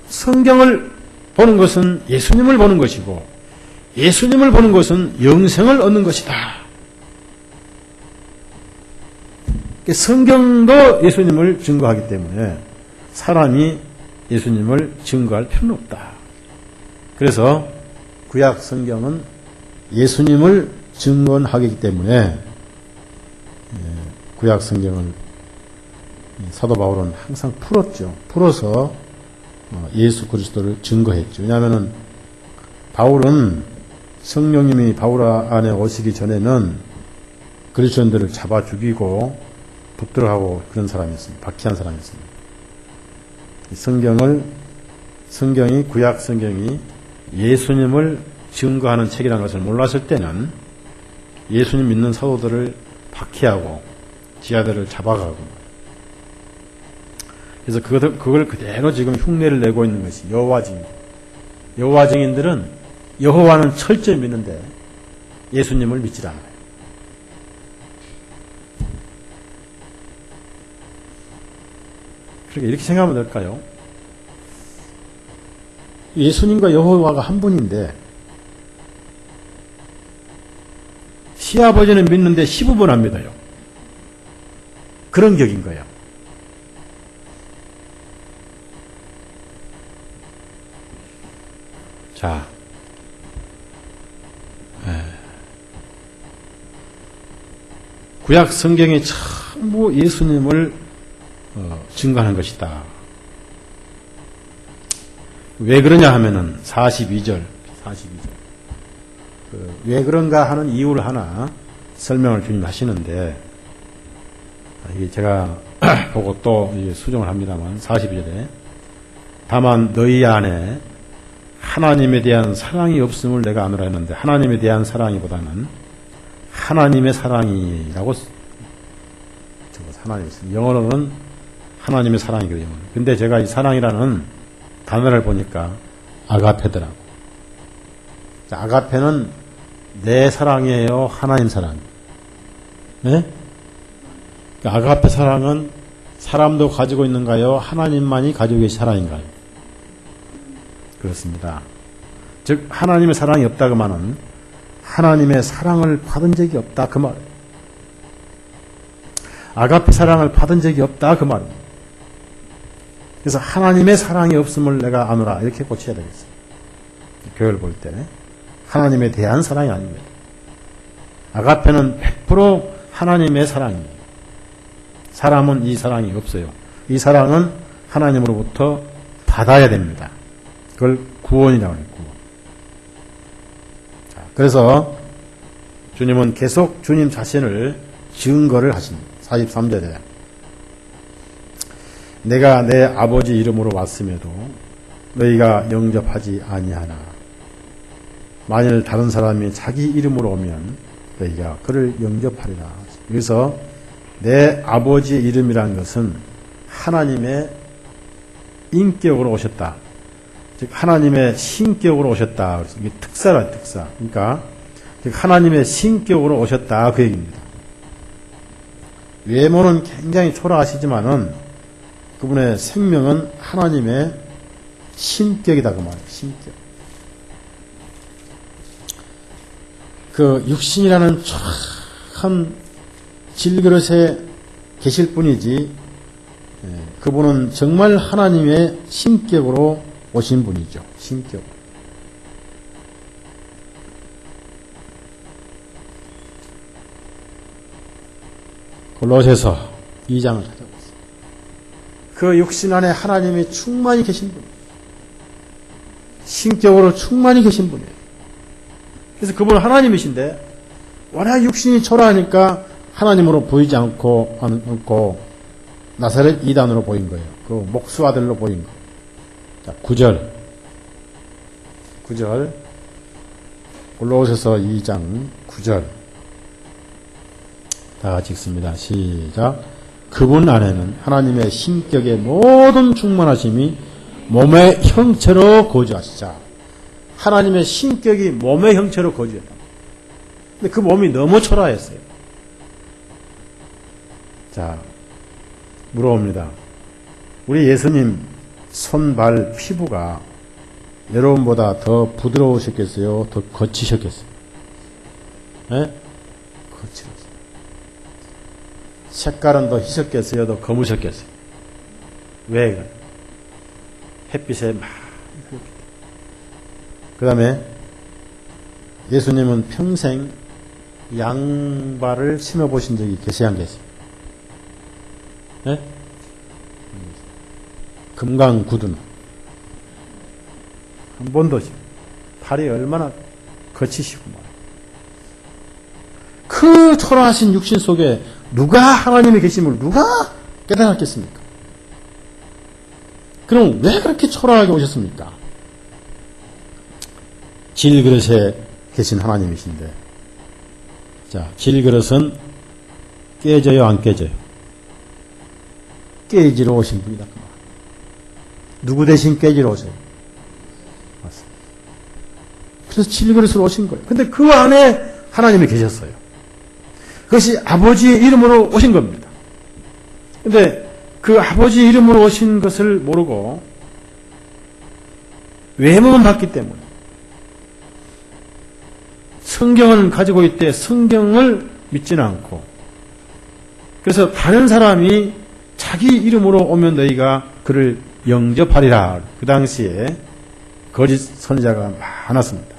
성경을 보는 것은 예수님을 보는 것이고 예수님을 보는 것은 영생을 얻는 것이다. 성경도 예수님을 증거하기 때문에 사람이 예수님을 증거할 필요는 없다. 그래서 구약 성경은 예수님을 증언하기 때문에 구약 성경을 사도 바울은 항상 풀었죠. 풀어서 예수 그리스도를 증거했죠. 왜냐하면 바울은 성령님이 바울 안에 오시기 전에는 그리스도인들을 잡아 죽이고 붙들어가고 그런 사람이었습니다. 박해한 사람이었습니다. 성경이 구약 성경이 예수님을 증거하는 책이라는 것을 몰랐을 때는 예수님 믿는 사도들을 박해하고 지하들을 잡아가고, 그래서 그걸 그대로 지금 흉내를 내고 있는 것이 여호와 증인. 여호와 증인들은 여호와는 철저히 믿는데 예수님을 믿질 않아요. 그러니까 이렇게 생각하면 될까요? 예수님과 여호와가 한 분인데 시아버지는 믿는데 시부모는 안 믿어요. 그런 격인 거예요. 자, 구약 성경에 전부 예수님을 증거하는 것이다. 왜 그러냐 하면은 42절. 왜 그런가 하는 이유를 하나 설명을 주님 하시는데, 이게 제가 보고 또 수정을 합니다만, 42절에 다만 너희 안에 하나님에 대한 사랑이 없음을 내가 아노라 했는데, 하나님에 대한 사랑이보다는 하나님의 사랑이라고 적어서 하나님, 영어로는 하나님의 사랑이거든요. 근데 제가 이 사랑이라는 단어를 보니까 아가페더라고. 아가페는 내 사랑이에요, 하나님 사랑. 네? 아가페 사랑은 사람도 가지고 있는가요? 하나님만이 가지고 계신 사랑인가요? 그렇습니다. 즉 하나님의 사랑이 없다 그 말은 하나님의 사랑을 받은 적이 없다 그 말. 아가페 사랑을 받은 적이 없다 그 말입니다. 그래서 하나님의 사랑이 없음을 내가 아노라 이렇게 고쳐야 되겠어요. 교회를 볼 때 하나님에 대한 사랑이 아닙니다. 아가페는 100% 하나님의 사랑입니다. 사람은 이 사랑이 없어요. 이 사랑은 하나님으로부터 받아야 됩니다. 그걸 구원이라고 했고. 그래서 주님은 계속 주님 자신을 증거를 하십니다. 43절에 내가 내 아버지 이름으로 왔음에도 너희가 영접하지 아니하나 만일 다른 사람이 자기 이름으로 오면 너희가 그를 영접하리라. 그래서 내 아버지의 이름이라는 것은 하나님의 인격으로 오셨다. 즉 하나님의 신격으로 오셨다. 그래서 이게 특사라, 특사. 그러니까 하나님의 신격으로 오셨다 그 얘기입니다. 외모는 굉장히 초라하시지만은 그분의 생명은 하나님의 신격이다 그 말이에요. 신격. 그 육신이라는 참 질그릇에 계실 분이지 그분은 정말 하나님의 신격으로 오신 분이죠. 신격. 골로새서 2장을 찾아보세요. 그 육신 안에 하나님이 충만히 계신 분, 신격으로 충만히 계신 분이에요. 그래서 그분은 하나님이신데 워낙 육신이 초라하니까 하나님으로 보이지 않고 나사렛 이단으로 보인 거예요. 그 목수 아들로 보인 거예요. 자, 9절 골로새서 2장 9절 다 같이 읽습니다. 시작. 그분 안에는 하나님의 신격의 모든 충만하심이 몸의 형체로 거주하시자. 하나님의 신격이 몸의 형체로 거주했다. 근데 그 몸이 너무 초라했어요. 자, 물어봅니다. 우리 예수님 손, 발, 피부가 여러분보다 더 부드러우셨겠어요? 더 거치셨겠어요? 네? 거칠었어요. 색깔은 더 희석겠어요? 더 검으셨겠어요? 왜? 햇빛에 막 그 다음에 예수님은 평생 양발을 신어보신 적이 계세요? 안 계세요? 네? 금강 구두는 한 번도 팔이 얼마나 거치시고 그 초라하신 육신 속에 누가 하나님의 계심을 누가 깨달았겠습니까? 그럼 왜 그렇게 초라하게 오셨습니까? 질그릇에 계신 하나님이신데, 자, 질그릇은 깨져요, 안 깨져요? 깨지러 오신 분이다. 누구 대신 깨지러 오세요? 맞습니다. 그래서 질그릇으로 오신 거예요. 근데 그 안에 하나님이 계셨어요. 그것이 아버지의 이름으로 오신 겁니다. 근데 그 아버지 이름으로 오신 것을 모르고 외모만 봤기 때문에 성경을 가지고 있대 성경을 믿지는 않고, 그래서 다른 사람이 자기 이름으로 오면 너희가 그를 영접하리라. 그 당시에 거짓 선지자가 많았습니다.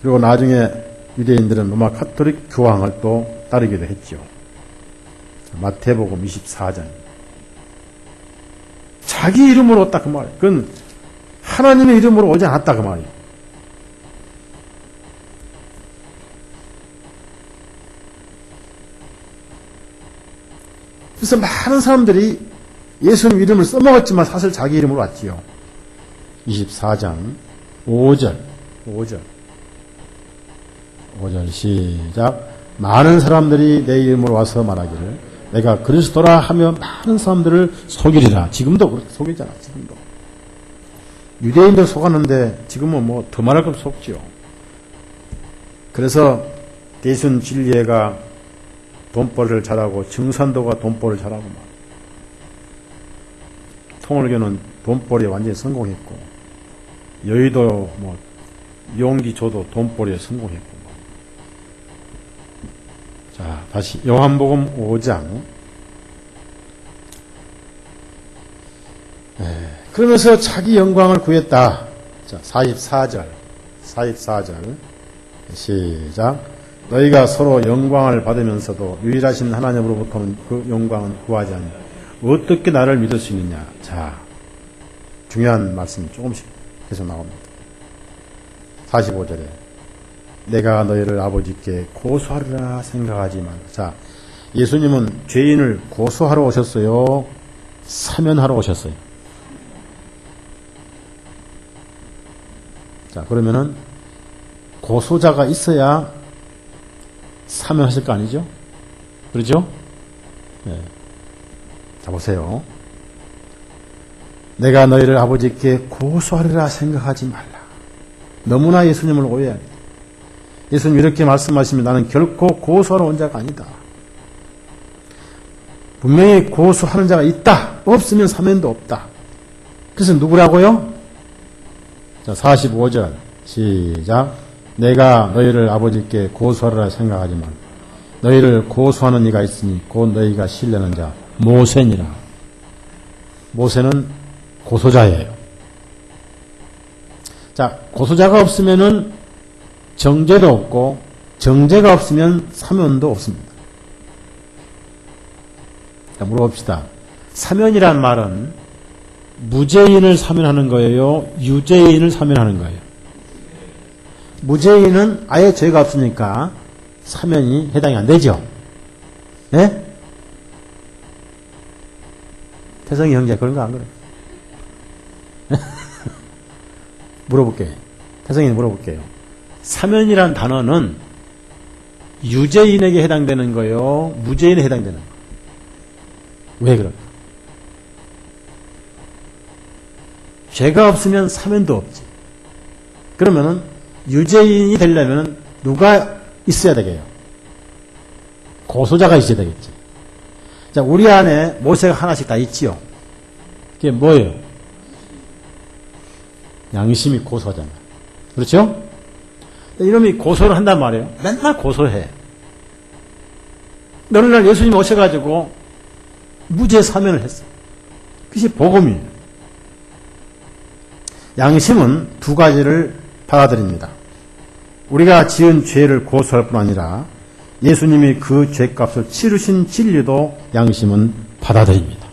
그리고 나중에 유대인들은 로마 카톨릭 교황을 또 따르기도 했죠. 마태복음 24장. 자기 이름으로 왔다 그 말이에요. 그건 하나님의 이름으로 오지 않았다 그 말이에요. 그래서 많은 사람들이 예수님 이름을 써먹었지만 사실 자기 이름으로 왔지요. 24장 5절 시작. 많은 사람들이 내 이름으로 와서 말하기를 내가 그리스도라 하며 많은 사람들을 속이리라. 지금도 그렇게 속이잖아. 지금도 유대인들 속았는데 지금은 뭐 더 말할 것 속지요. 그래서 대순 진리회가 돈벌이를 잘하고 증산도가 돈벌이를 잘하고 막. 통일교는 돈벌이에 완전히 성공했고, 여의도 뭐 용기조도 돈벌이에 성공했고. 자, 다시 요한복음 5장. 그러면서 자기 영광을 구했다. 자, 44절 시작. 너희가 서로 영광을 받으면서도 유일하신 하나님으로부터는 그 영광은 구하지 않는다. 어떻게 나를 믿을 수 있느냐. 자, 중요한 말씀 조금씩 계속 나옵니다. 45절에 내가 너희를 아버지께 고소하리라 생각하지 말라. 자, 예수님은 죄인을 고소하러 오셨어요? 사면하러 오셨어요? 자, 그러면은 고소자가 있어야 사면하실 거 아니죠? 그렇죠? 네. 자, 보세요. 내가 너희를 아버지께 고소하리라 생각하지 말라. 너무나 예수님을 오해합니다. 예수님 이렇게 말씀하시면 나는 결코 고소하러 온 자가 아니다. 분명히 고소하는 자가 있다. 없으면 사면도 없다. 그래서 누구라고요? 자, 45절 시작. 내가 너희를 아버지께 고소하리라 생각하지 말라. 너희를 고소하는 이가 있으니 곧 너희가 신뢰하는 자 모세니라. 모세는 고소자예요. 자, 고소자가 없으면은 정죄도 없고 정죄가 없으면 사면도 없습니다. 자, 물어봅시다. 사면이란 말은 무죄인을 사면하는 거예요? 유죄인을 사면하는 거예요? 무죄인은 아예 죄가 없으니까 사면이 해당이 안 되죠? 예? 태성이 형제 그런 거 안 그래? 물어볼게요. 태성이는 물어볼게요. 사면이란 단어는 유죄인에게 해당되는 거요, 무죄인에 해당되는 거예요. 왜 그럴까? 죄가 없으면 사면도 없지. 그러면은 유죄인이 되려면 누가 있어야 되게요? 고소자가 있어야 되겠지. 자, 우리 안에 모세가 하나씩 다 있지요. 그게 뭐예요? 양심이 고소하잖아. 그렇죠? 이놈이 고소를 한단 말이에요. 맨날 고소해. 어느 날 예수님 오셔가지고 무죄 사면을 했어. 그것이 복음이에요. 양심은 두 가지를 받아들입니다. 우리가 지은 죄를 고소할 뿐 아니라 예수님이 그 죄값을 치르신 진리도 양심은 받아들입니다.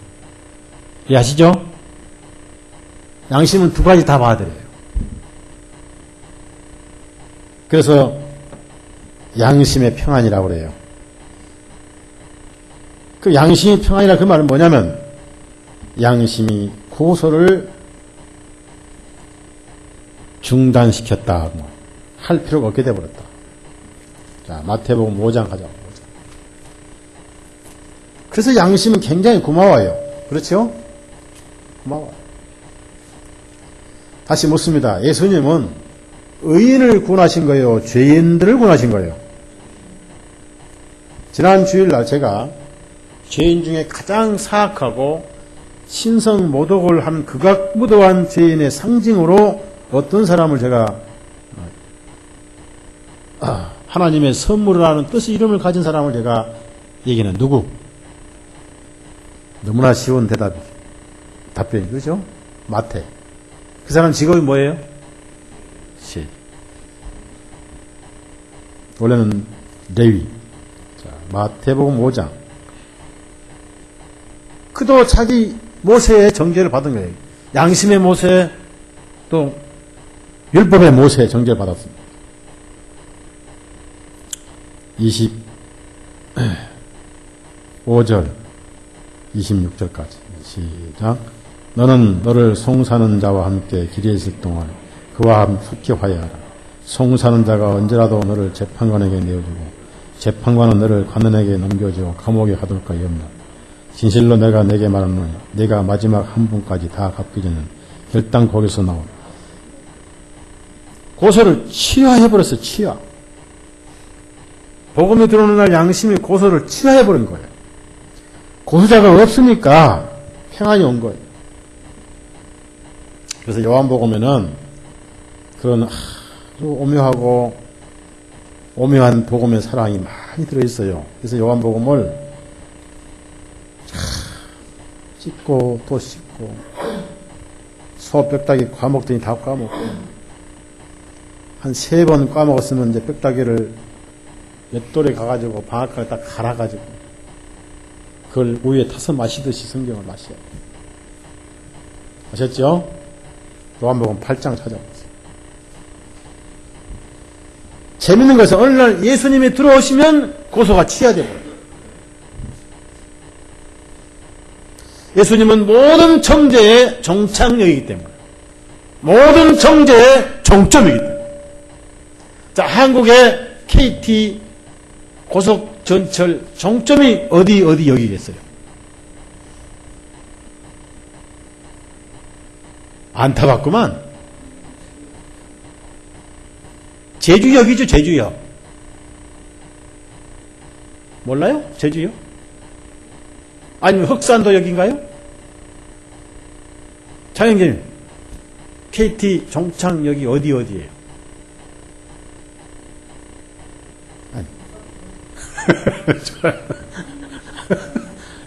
이해하시죠? 양심은 두 가지 다 받아들여요. 그래서 양심의 평안이라고 그래요. 그 양심의 평안이라 그 말은 뭐냐면 양심이 고소를 중단시켰다. 할 필요가 없게 되어버렸다. 자, 마태복음 5장 가자. 5장. 그래서 양심은 굉장히 고마워요. 그렇죠? 고마워요. 다시 묻습니다. 예수님은 의인을 구원하신 거예요? 죄인들을 구원하신 거예요? 지난 주일날 제가 죄인 중에 가장 사악하고 신성모독을 한 극악무도한 죄인의 상징으로 어떤 사람을 제가 하나님의 선물을 하는 뜻의 이름을 가진 사람을 제가 얘기는 누구? 너무나 쉬운 답변이 그렇죠? 마태. 그 사람 직업이 뭐예요? 시. 원래는 레위. 자, 마태복음 5장. 그도 자기 모세의 정죄를 받은 거예요. 양심의 모세, 또 율법의 모세의 정죄를 받았습니다. 25절 26절까지 시작. 너는 너를 송사는 자와 함께 길에 있을 동안 그와 함께 화해하라. 송사는 자가 언제라도 너를 재판관에게 내어주고 재판관은 너를 관원에게 넘겨주어 감옥에 가둘 까이 없나. 진실로 내가 내게 말하노니 내가 마지막 한 분까지 다 갚기 전에 결단 거기서 나오라. 고소를 치하해버렸어. 치하. 복음이 들어오는 날 양심이 고소를 치하해버린 거예요. 고소자가 없으니까 평안이 온 거예요. 그래서 요한복음에는 그런 아주 오묘하고 오묘한 복음의 사랑이 많이 들어있어요. 그래서 요한복음을 씻고 또 씻고 소 뼈다귀 까먹더니 다 까먹고 한 3번 까먹었으면 이제 뼈다귀를 맷돌에 가가지고 방앗간에 딱 갈아가지고 그걸 우유에 타서 마시듯이 성경을 마셔요. 아셨죠? 요한복음 8장 찾아보세요. 재밌는 것은 어느 날 예수님이 들어오시면 고소가 치하되버려요. 예수님은 모든 정죄의 정착력이기 때문에 모든 정죄의 종점이기 때문에 자, 한국의 KT 고속전철 종점이 어디 여기겠어요? 안 타봤구만. 제주역이죠, 제주역. 몰라요? 제주역? 아니면 흑산도역인가요? 차영진, KT 종착역이 어디예요? 아니.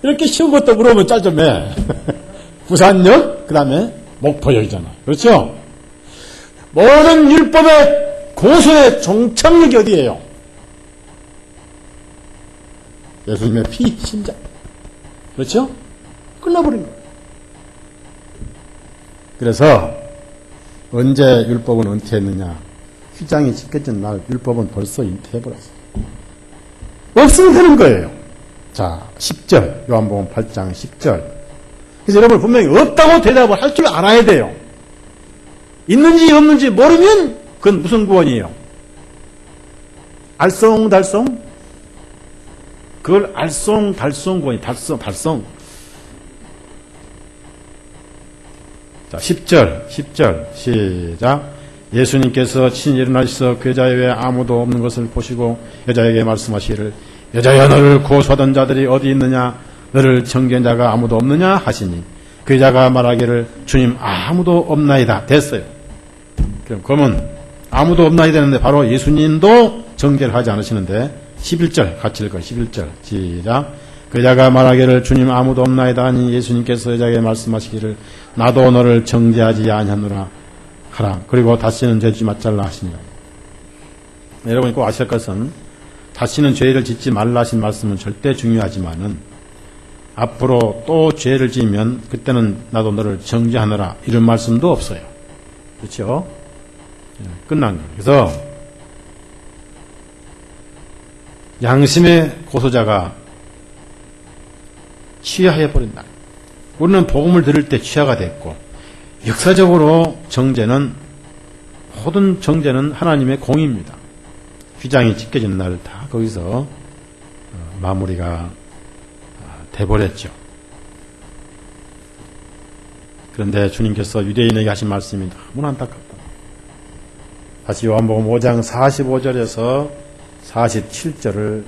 이렇게 쉬운 것도 물어보면 짤좀해. 부산역, 그 다음에 목포역이잖아. 그렇죠? 모든 율법의 고소의 종착역이 어디예요? 예수님의 피, 심장. 그렇죠? 끝나버린 거예요. 그래서 언제 율법은 은퇴했느냐? 휘장이 찢겨진 날 율법은 벌써 은퇴해버렸어요. 없으면 되는 거예요. 자, 10절. 요한복음 8장 10절. 그래서 여러분 분명히 없다고 대답을 할 줄 알아야 돼요. 있는지 없는지 모르면 그건 무슨 구원이에요? 알쏭달쏭? 그걸 알쏭달쏭 구원이 달성. 자, 10절 시작. 예수님께서 친히 일어나셔서 그 여자 외에 아무도 없는 것을 보시고 여자에게 말씀하시기를 여자여 너를 고소하던 자들이 어디 있느냐 너를 청기한 자가 아무도 없느냐 하시니 그 여자가 말하기를 주님 아무도 없나이다. 됐어요. 그러면 아무도 없나이다 되는데 바로 예수님도 정죄를 하지 않으시는데 11절 같이 읽어요. 11절 시작. 그 여자가 말하기를 주님 아무도 없나이다 하니 예수님께서 여자에게 말씀하시기를 나도 너를 정죄하지 아니하노라 하라. 그리고 다시는 죄 짓지 말라 하시니라. 여러분이 꼭 아실 것은 다시는 죄를 짓지 말라 하신 말씀은 절대 중요하지만은 앞으로 또 죄를 지으면 그때는 나도 너를 정죄하노라 이런 말씀도 없어요. 그렇죠? 끝난 거예요. 그래서 양심의 고소자가 취하해 버린다. 우리는 복음을 들을 때 취하가 됐고 역사적으로 모든 정죄는 하나님의 공입니다. 휘장이 찢겨지는 날 다 거기서 마무리가 돼버렸죠. 그런데 주님께서 유대인에게 하신 말씀이 너무나 안타깝다. 다시 요한복음 5장 45절에서 47절을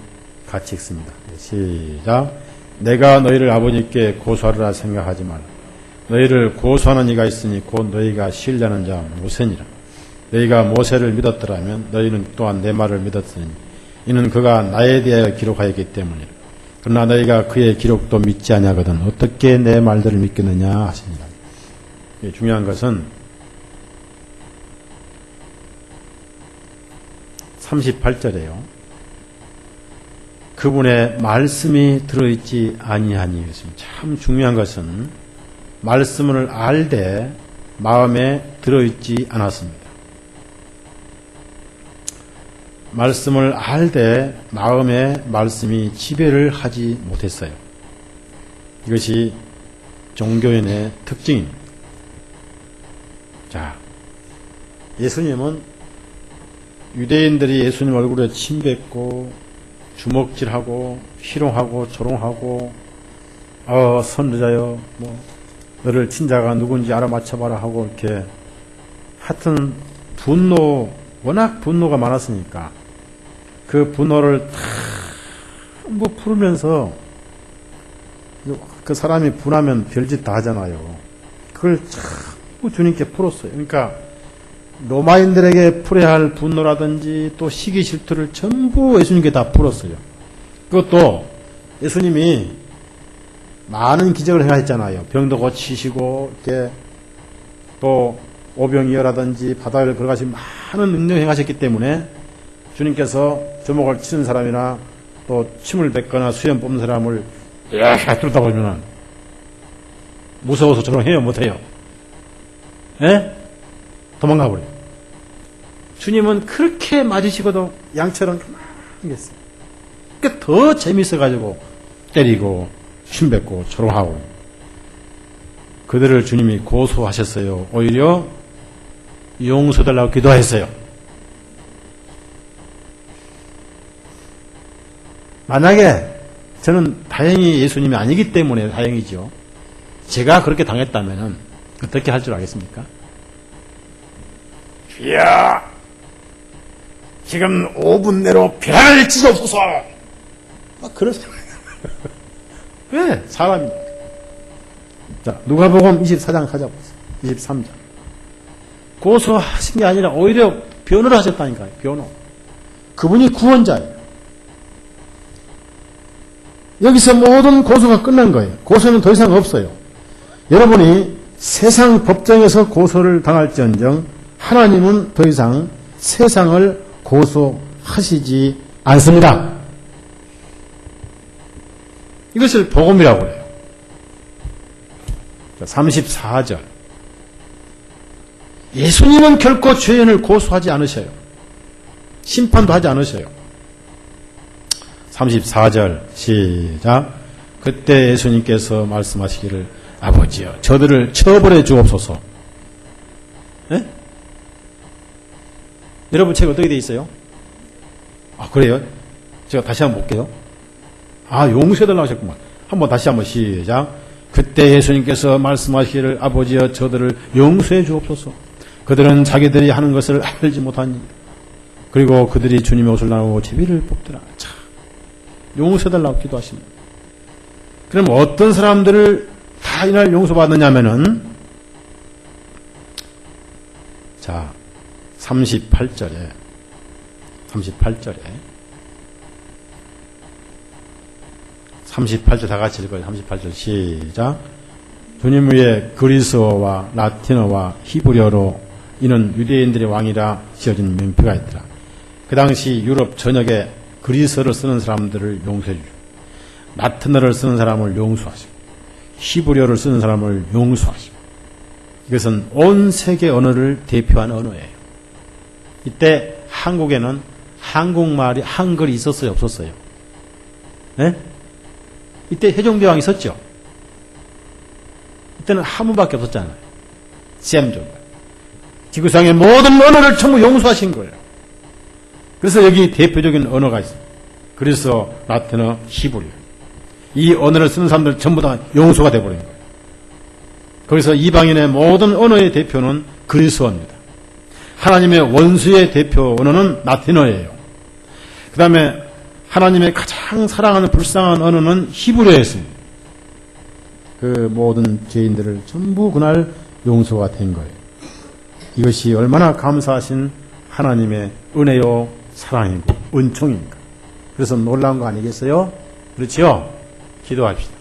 같이 읽습니다. 시작. 내가 너희를 아버지께 고소하리라 생각하지 말라. 너희를 고소하는 이가 있으니 곧 너희가 신뢰하는 자 모세니라. 너희가 모세를 믿었더라면 너희는 또한 내 말을 믿었으니 이는 그가 나에 대하여 기록하였기 때문이라. 그러나 너희가 그의 기록도 믿지 아니하거든 어떻게 내 말들을 믿겠느냐 하시니라. 중요한 것은 38절이에요. 그분의 말씀이 들어있지 아니하니. 참 중요한 것은 말씀을 알되 마음에 들어있지 않았습니다. 말씀을 알되 마음에 말씀이 지배를 하지 못했어요. 이것이 종교인의 특징입니다. 자, 예수님은 유대인들이 예수님 얼굴에 침 뱉고 주먹질하고 희롱하고 조롱하고 선지자여 너를 친자가 누군지 알아맞혀봐라 하고 이렇게 하여튼 워낙 분노가 많았으니까 그 분노를 전부 풀으면서 그 사람이 분하면 별짓 다 하잖아요. 그걸 전부 주님께 풀었어요. 그러니까 로마인들에게 풀어야 할 분노라든지 또 시기 질투를 전부 예수님께 다 풀었어요. 그것도 예수님이 많은 기적을 행하셨잖아요. 병도 고치시고 이렇게 또 오병이어라든지 바다를 걸어가시고 많은 능력을 행하셨기 때문에 주님께서 주먹을 치는 사람이나 또 침을 뱉거나 수염 뽑는 사람을 뚫다 보면 무서워서 조롱해요? 못해요? 예? 도망가 버려요. 주님은 그렇게 맞으시고도 양처럼 가만히 계세요. 그러니까 더 재밌어가지고 때리고 침뱉고 조롱하고 그들을 주님이 고소하셨어요. 오히려 용서달라고 기도했어요. 만약에 저는 다행히 예수님이 아니기 때문에 다행이죠. 제가 그렇게 당했다면 어떻게 할 줄 알겠습니까? 주여, 지금 5분 내로 변화를 주옵소서. 막 그러잖아요. 왜? 사람입니다. 자, 누가복음 24장 찾아보세요. 23장. 고소하신 게 아니라 오히려 변호를 하셨다니까요. 변호. 그분이 구원자예요. 여기서 모든 고소가 끝난 거예요. 고소는 더 이상 없어요. 여러분이 세상 법정에서 고소를 당할지언정 하나님은 더 이상 세상을 고소하시지 않습니다. 이것을 복음이라고 해요. 34절. 예수님은 결코 죄인을 고소하지 않으셔요. 심판도 하지 않으셔요. 34절 시작. 그때 예수님께서 말씀하시기를 아버지여 저들을 처벌해 주옵소서. 예? 여러분 책 어떻게 돼 있어요? 아 그래요? 제가 다시 한번 볼게요. 아 용서해달라고 하셨구만. 한번 다시 한번 시작. 그때 예수님께서 말씀하시기를 아버지여 저들을 용서해 주옵소서. 그들은 자기들이 하는 것을 알지 못하니 그리고 그들이 주님의 옷을 나누고 제비를 뽑더라. 자, 용서해달라고 기도하십니다. 그럼 어떤 사람들을 다 이날 용서받느냐면은 자 38절에 38절 다 같이 읽어요. 38절 시작. 주님 위에 그리스어와 라틴어와 히브리어로 이는 유대인들의 왕이라 지어진 명표가 있더라. 그 당시 유럽 전역에 그리스어를 쓰는 사람들을 용서해 주고 라틴어를 쓰는 사람을 용서하시고 히브리어를 쓰는 사람을 용서하시고 이것은 온 세계 언어를 대표한 언어예요. 이때 한국에는 한국말이 한글이 있었어요? 없었어요? 네? 이때 세종대왕이 있었죠? 이때는 한문밖에 없었잖아요. 셈종. 지구상의 모든 언어를 전부 용서하신 거예요. 그래서 여기 대표적인 언어가 있어요. 그래서 라틴어, 히브리어. 이 언어를 쓰는 사람들 전부 다 용서가 되어버린 거예요. 거기서 이방인의 모든 언어의 대표는 그리스어입니다. 하나님의 원수의 대표 언어는 라틴어예요. 그 다음에 하나님의 가장 사랑하는 불쌍한 언어는 히브리어였습니다. 그 모든 죄인들을 전부 그날 용서가 된 거예요. 이것이 얼마나 감사하신 하나님의 은혜요 사랑이고 은총입니까? 그래서 놀라운 거 아니겠어요? 그렇지요? 기도합시다.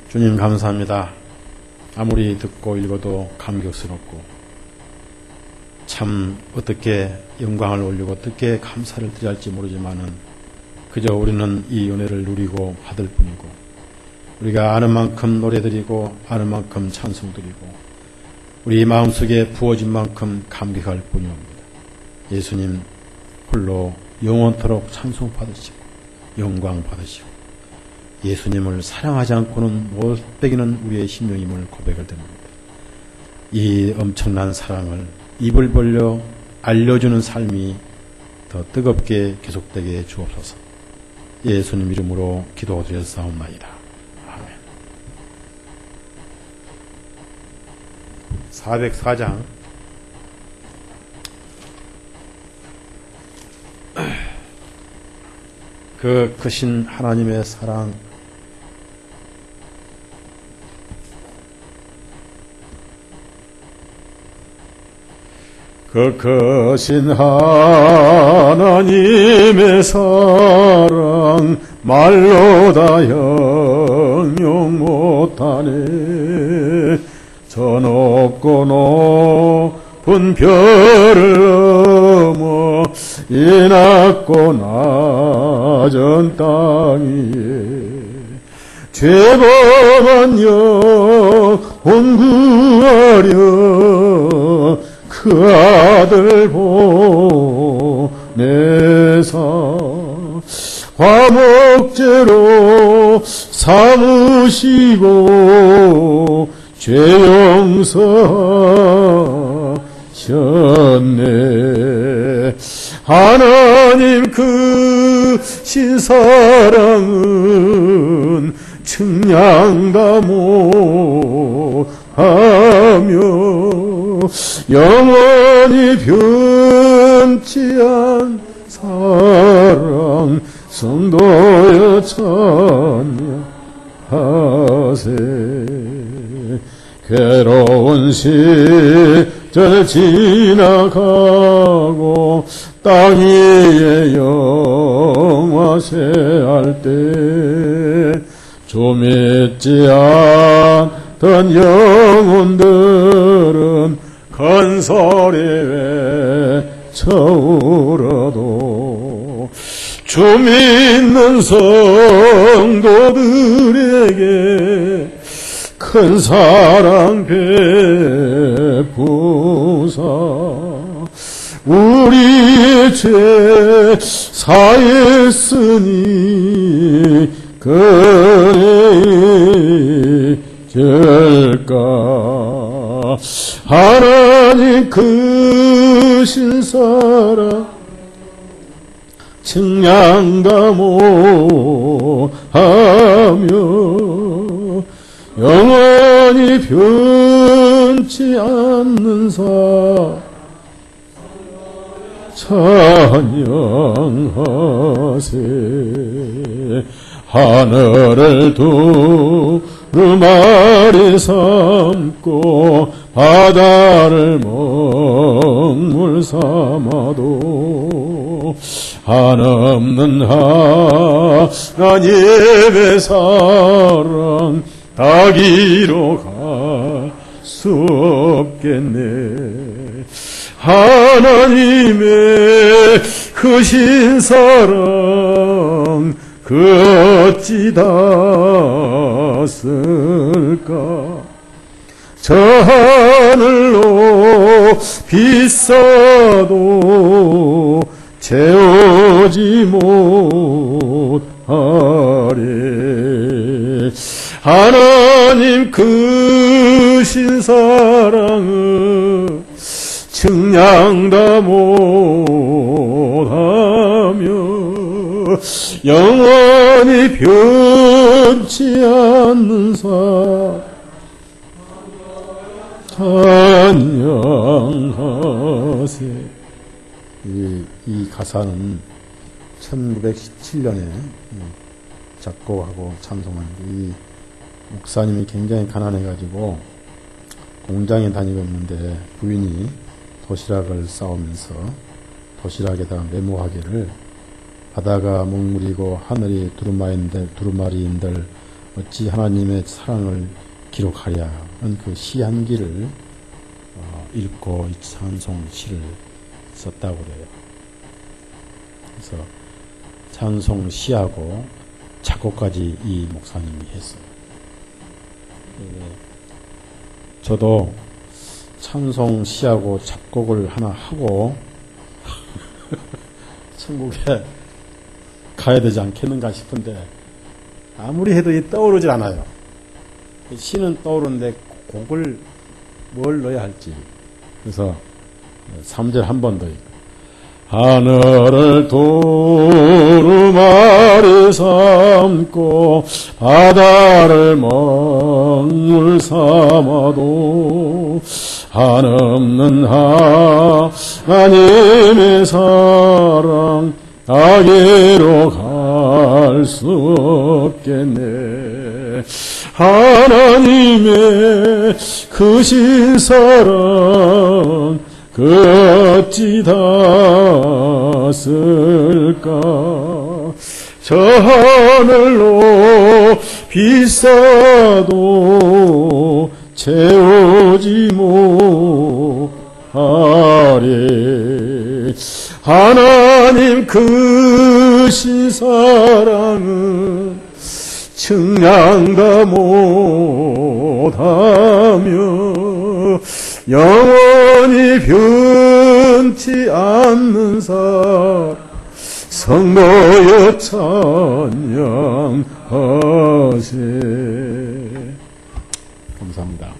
주님 감사합니다. 아무리 듣고 읽어도 감격스럽고 참 어떻게 영광을 올리고 어떻게 감사를 드려야 할지 모르지만은 그저 우리는 이 은혜를 누리고 받을 뿐이고 우리가 아는 만큼 노래드리고 아는 만큼 찬송드리고 우리 마음속에 부어진 만큼 감격할 뿐이옵니다. 예수님 홀로 영원토록 찬송 받으시고 영광 받으시고 예수님을 사랑하지 않고는 못 베기는 우리의 심령임을 고백을 드립니다. 이 엄청난 사랑을 입을 벌려 알려주는 삶이 더 뜨겁게 계속되게 주옵소서. 예수님 이름으로 기도드렸사옵나이다. 아멘. 404장 그 크신 하나님의 사랑 그 크신 하나님의 사랑 말로 다 형용 못하네. 저 높고 높은 별을 넘어 이 낮고 낮은 땅 위에 죄범한 영혼 구하려 그 아들 보내사 화목제로 삼으시고 죄 용서하셨네. 하나님 그 신사랑은 측량다 못하며 영원히 변치 않은 사랑 성도여 찬양하세. 괴로운 시절 지나가고 땅 위에 영화세할 때 좀 믿지 않던 영혼들은 큰 소리 외쳐울어도 주 믿는 성도들에게 큰 사랑 베푸사 우리의 죄 사했으니 그래 될까. 하나님 그 신사랑 측량다모하며 영원히 변치 않는 사 찬양하세. 하늘을 두루마리 삼고 바다를 먹물 삼아도 한없는 하나님의 사랑 닿기로 갈 수 없겠네. 하나님의 크신 사랑 그 어찌 닿았을까. 저 하늘로 비싸도 채우지 못하리. 하나님 크신 사랑을 측량다 못하며 영원히 변치 않는 사 찬양하세. 이 가사는 1917년에 작곡하고 찬송한 이 목사님이 굉장히 가난해가지고 공장에 다니고 있는데 부인이 도시락을 싸우면서 도시락에다가 메모하기를 바다가 먹물이고 하늘이 두루마리인들 어찌 하나님의 사랑을 기록하랴 하는 그 시 한 기를 읽고 이 찬송 시를 썼다고 그래요. 그래서 찬송 시하고 작곡까지 이 목사님이 했어요. 저도 찬송 시하고 작곡을 하나 하고 천국에 가야 되지 않겠는가 싶은데 아무리 해도 떠오르질 않아요. 시는 떠오르는데 곡을 뭘 넣어야 할지. 그래서 3절 한 번 더 읽고 하늘을 두루마리 삼고 바다를 먹물 삼아도 한없는 하나님의 사랑 나게로 갈 수 없겠네. 하나님의 크신 사랑 그 어찌 닿았을까. 저 하늘로 비싸도 채우지 못하리. 하나님 크신 사랑은 측량다 못하며 영원히 변치 않는 사 성모여 찬양하세. 감사합니다.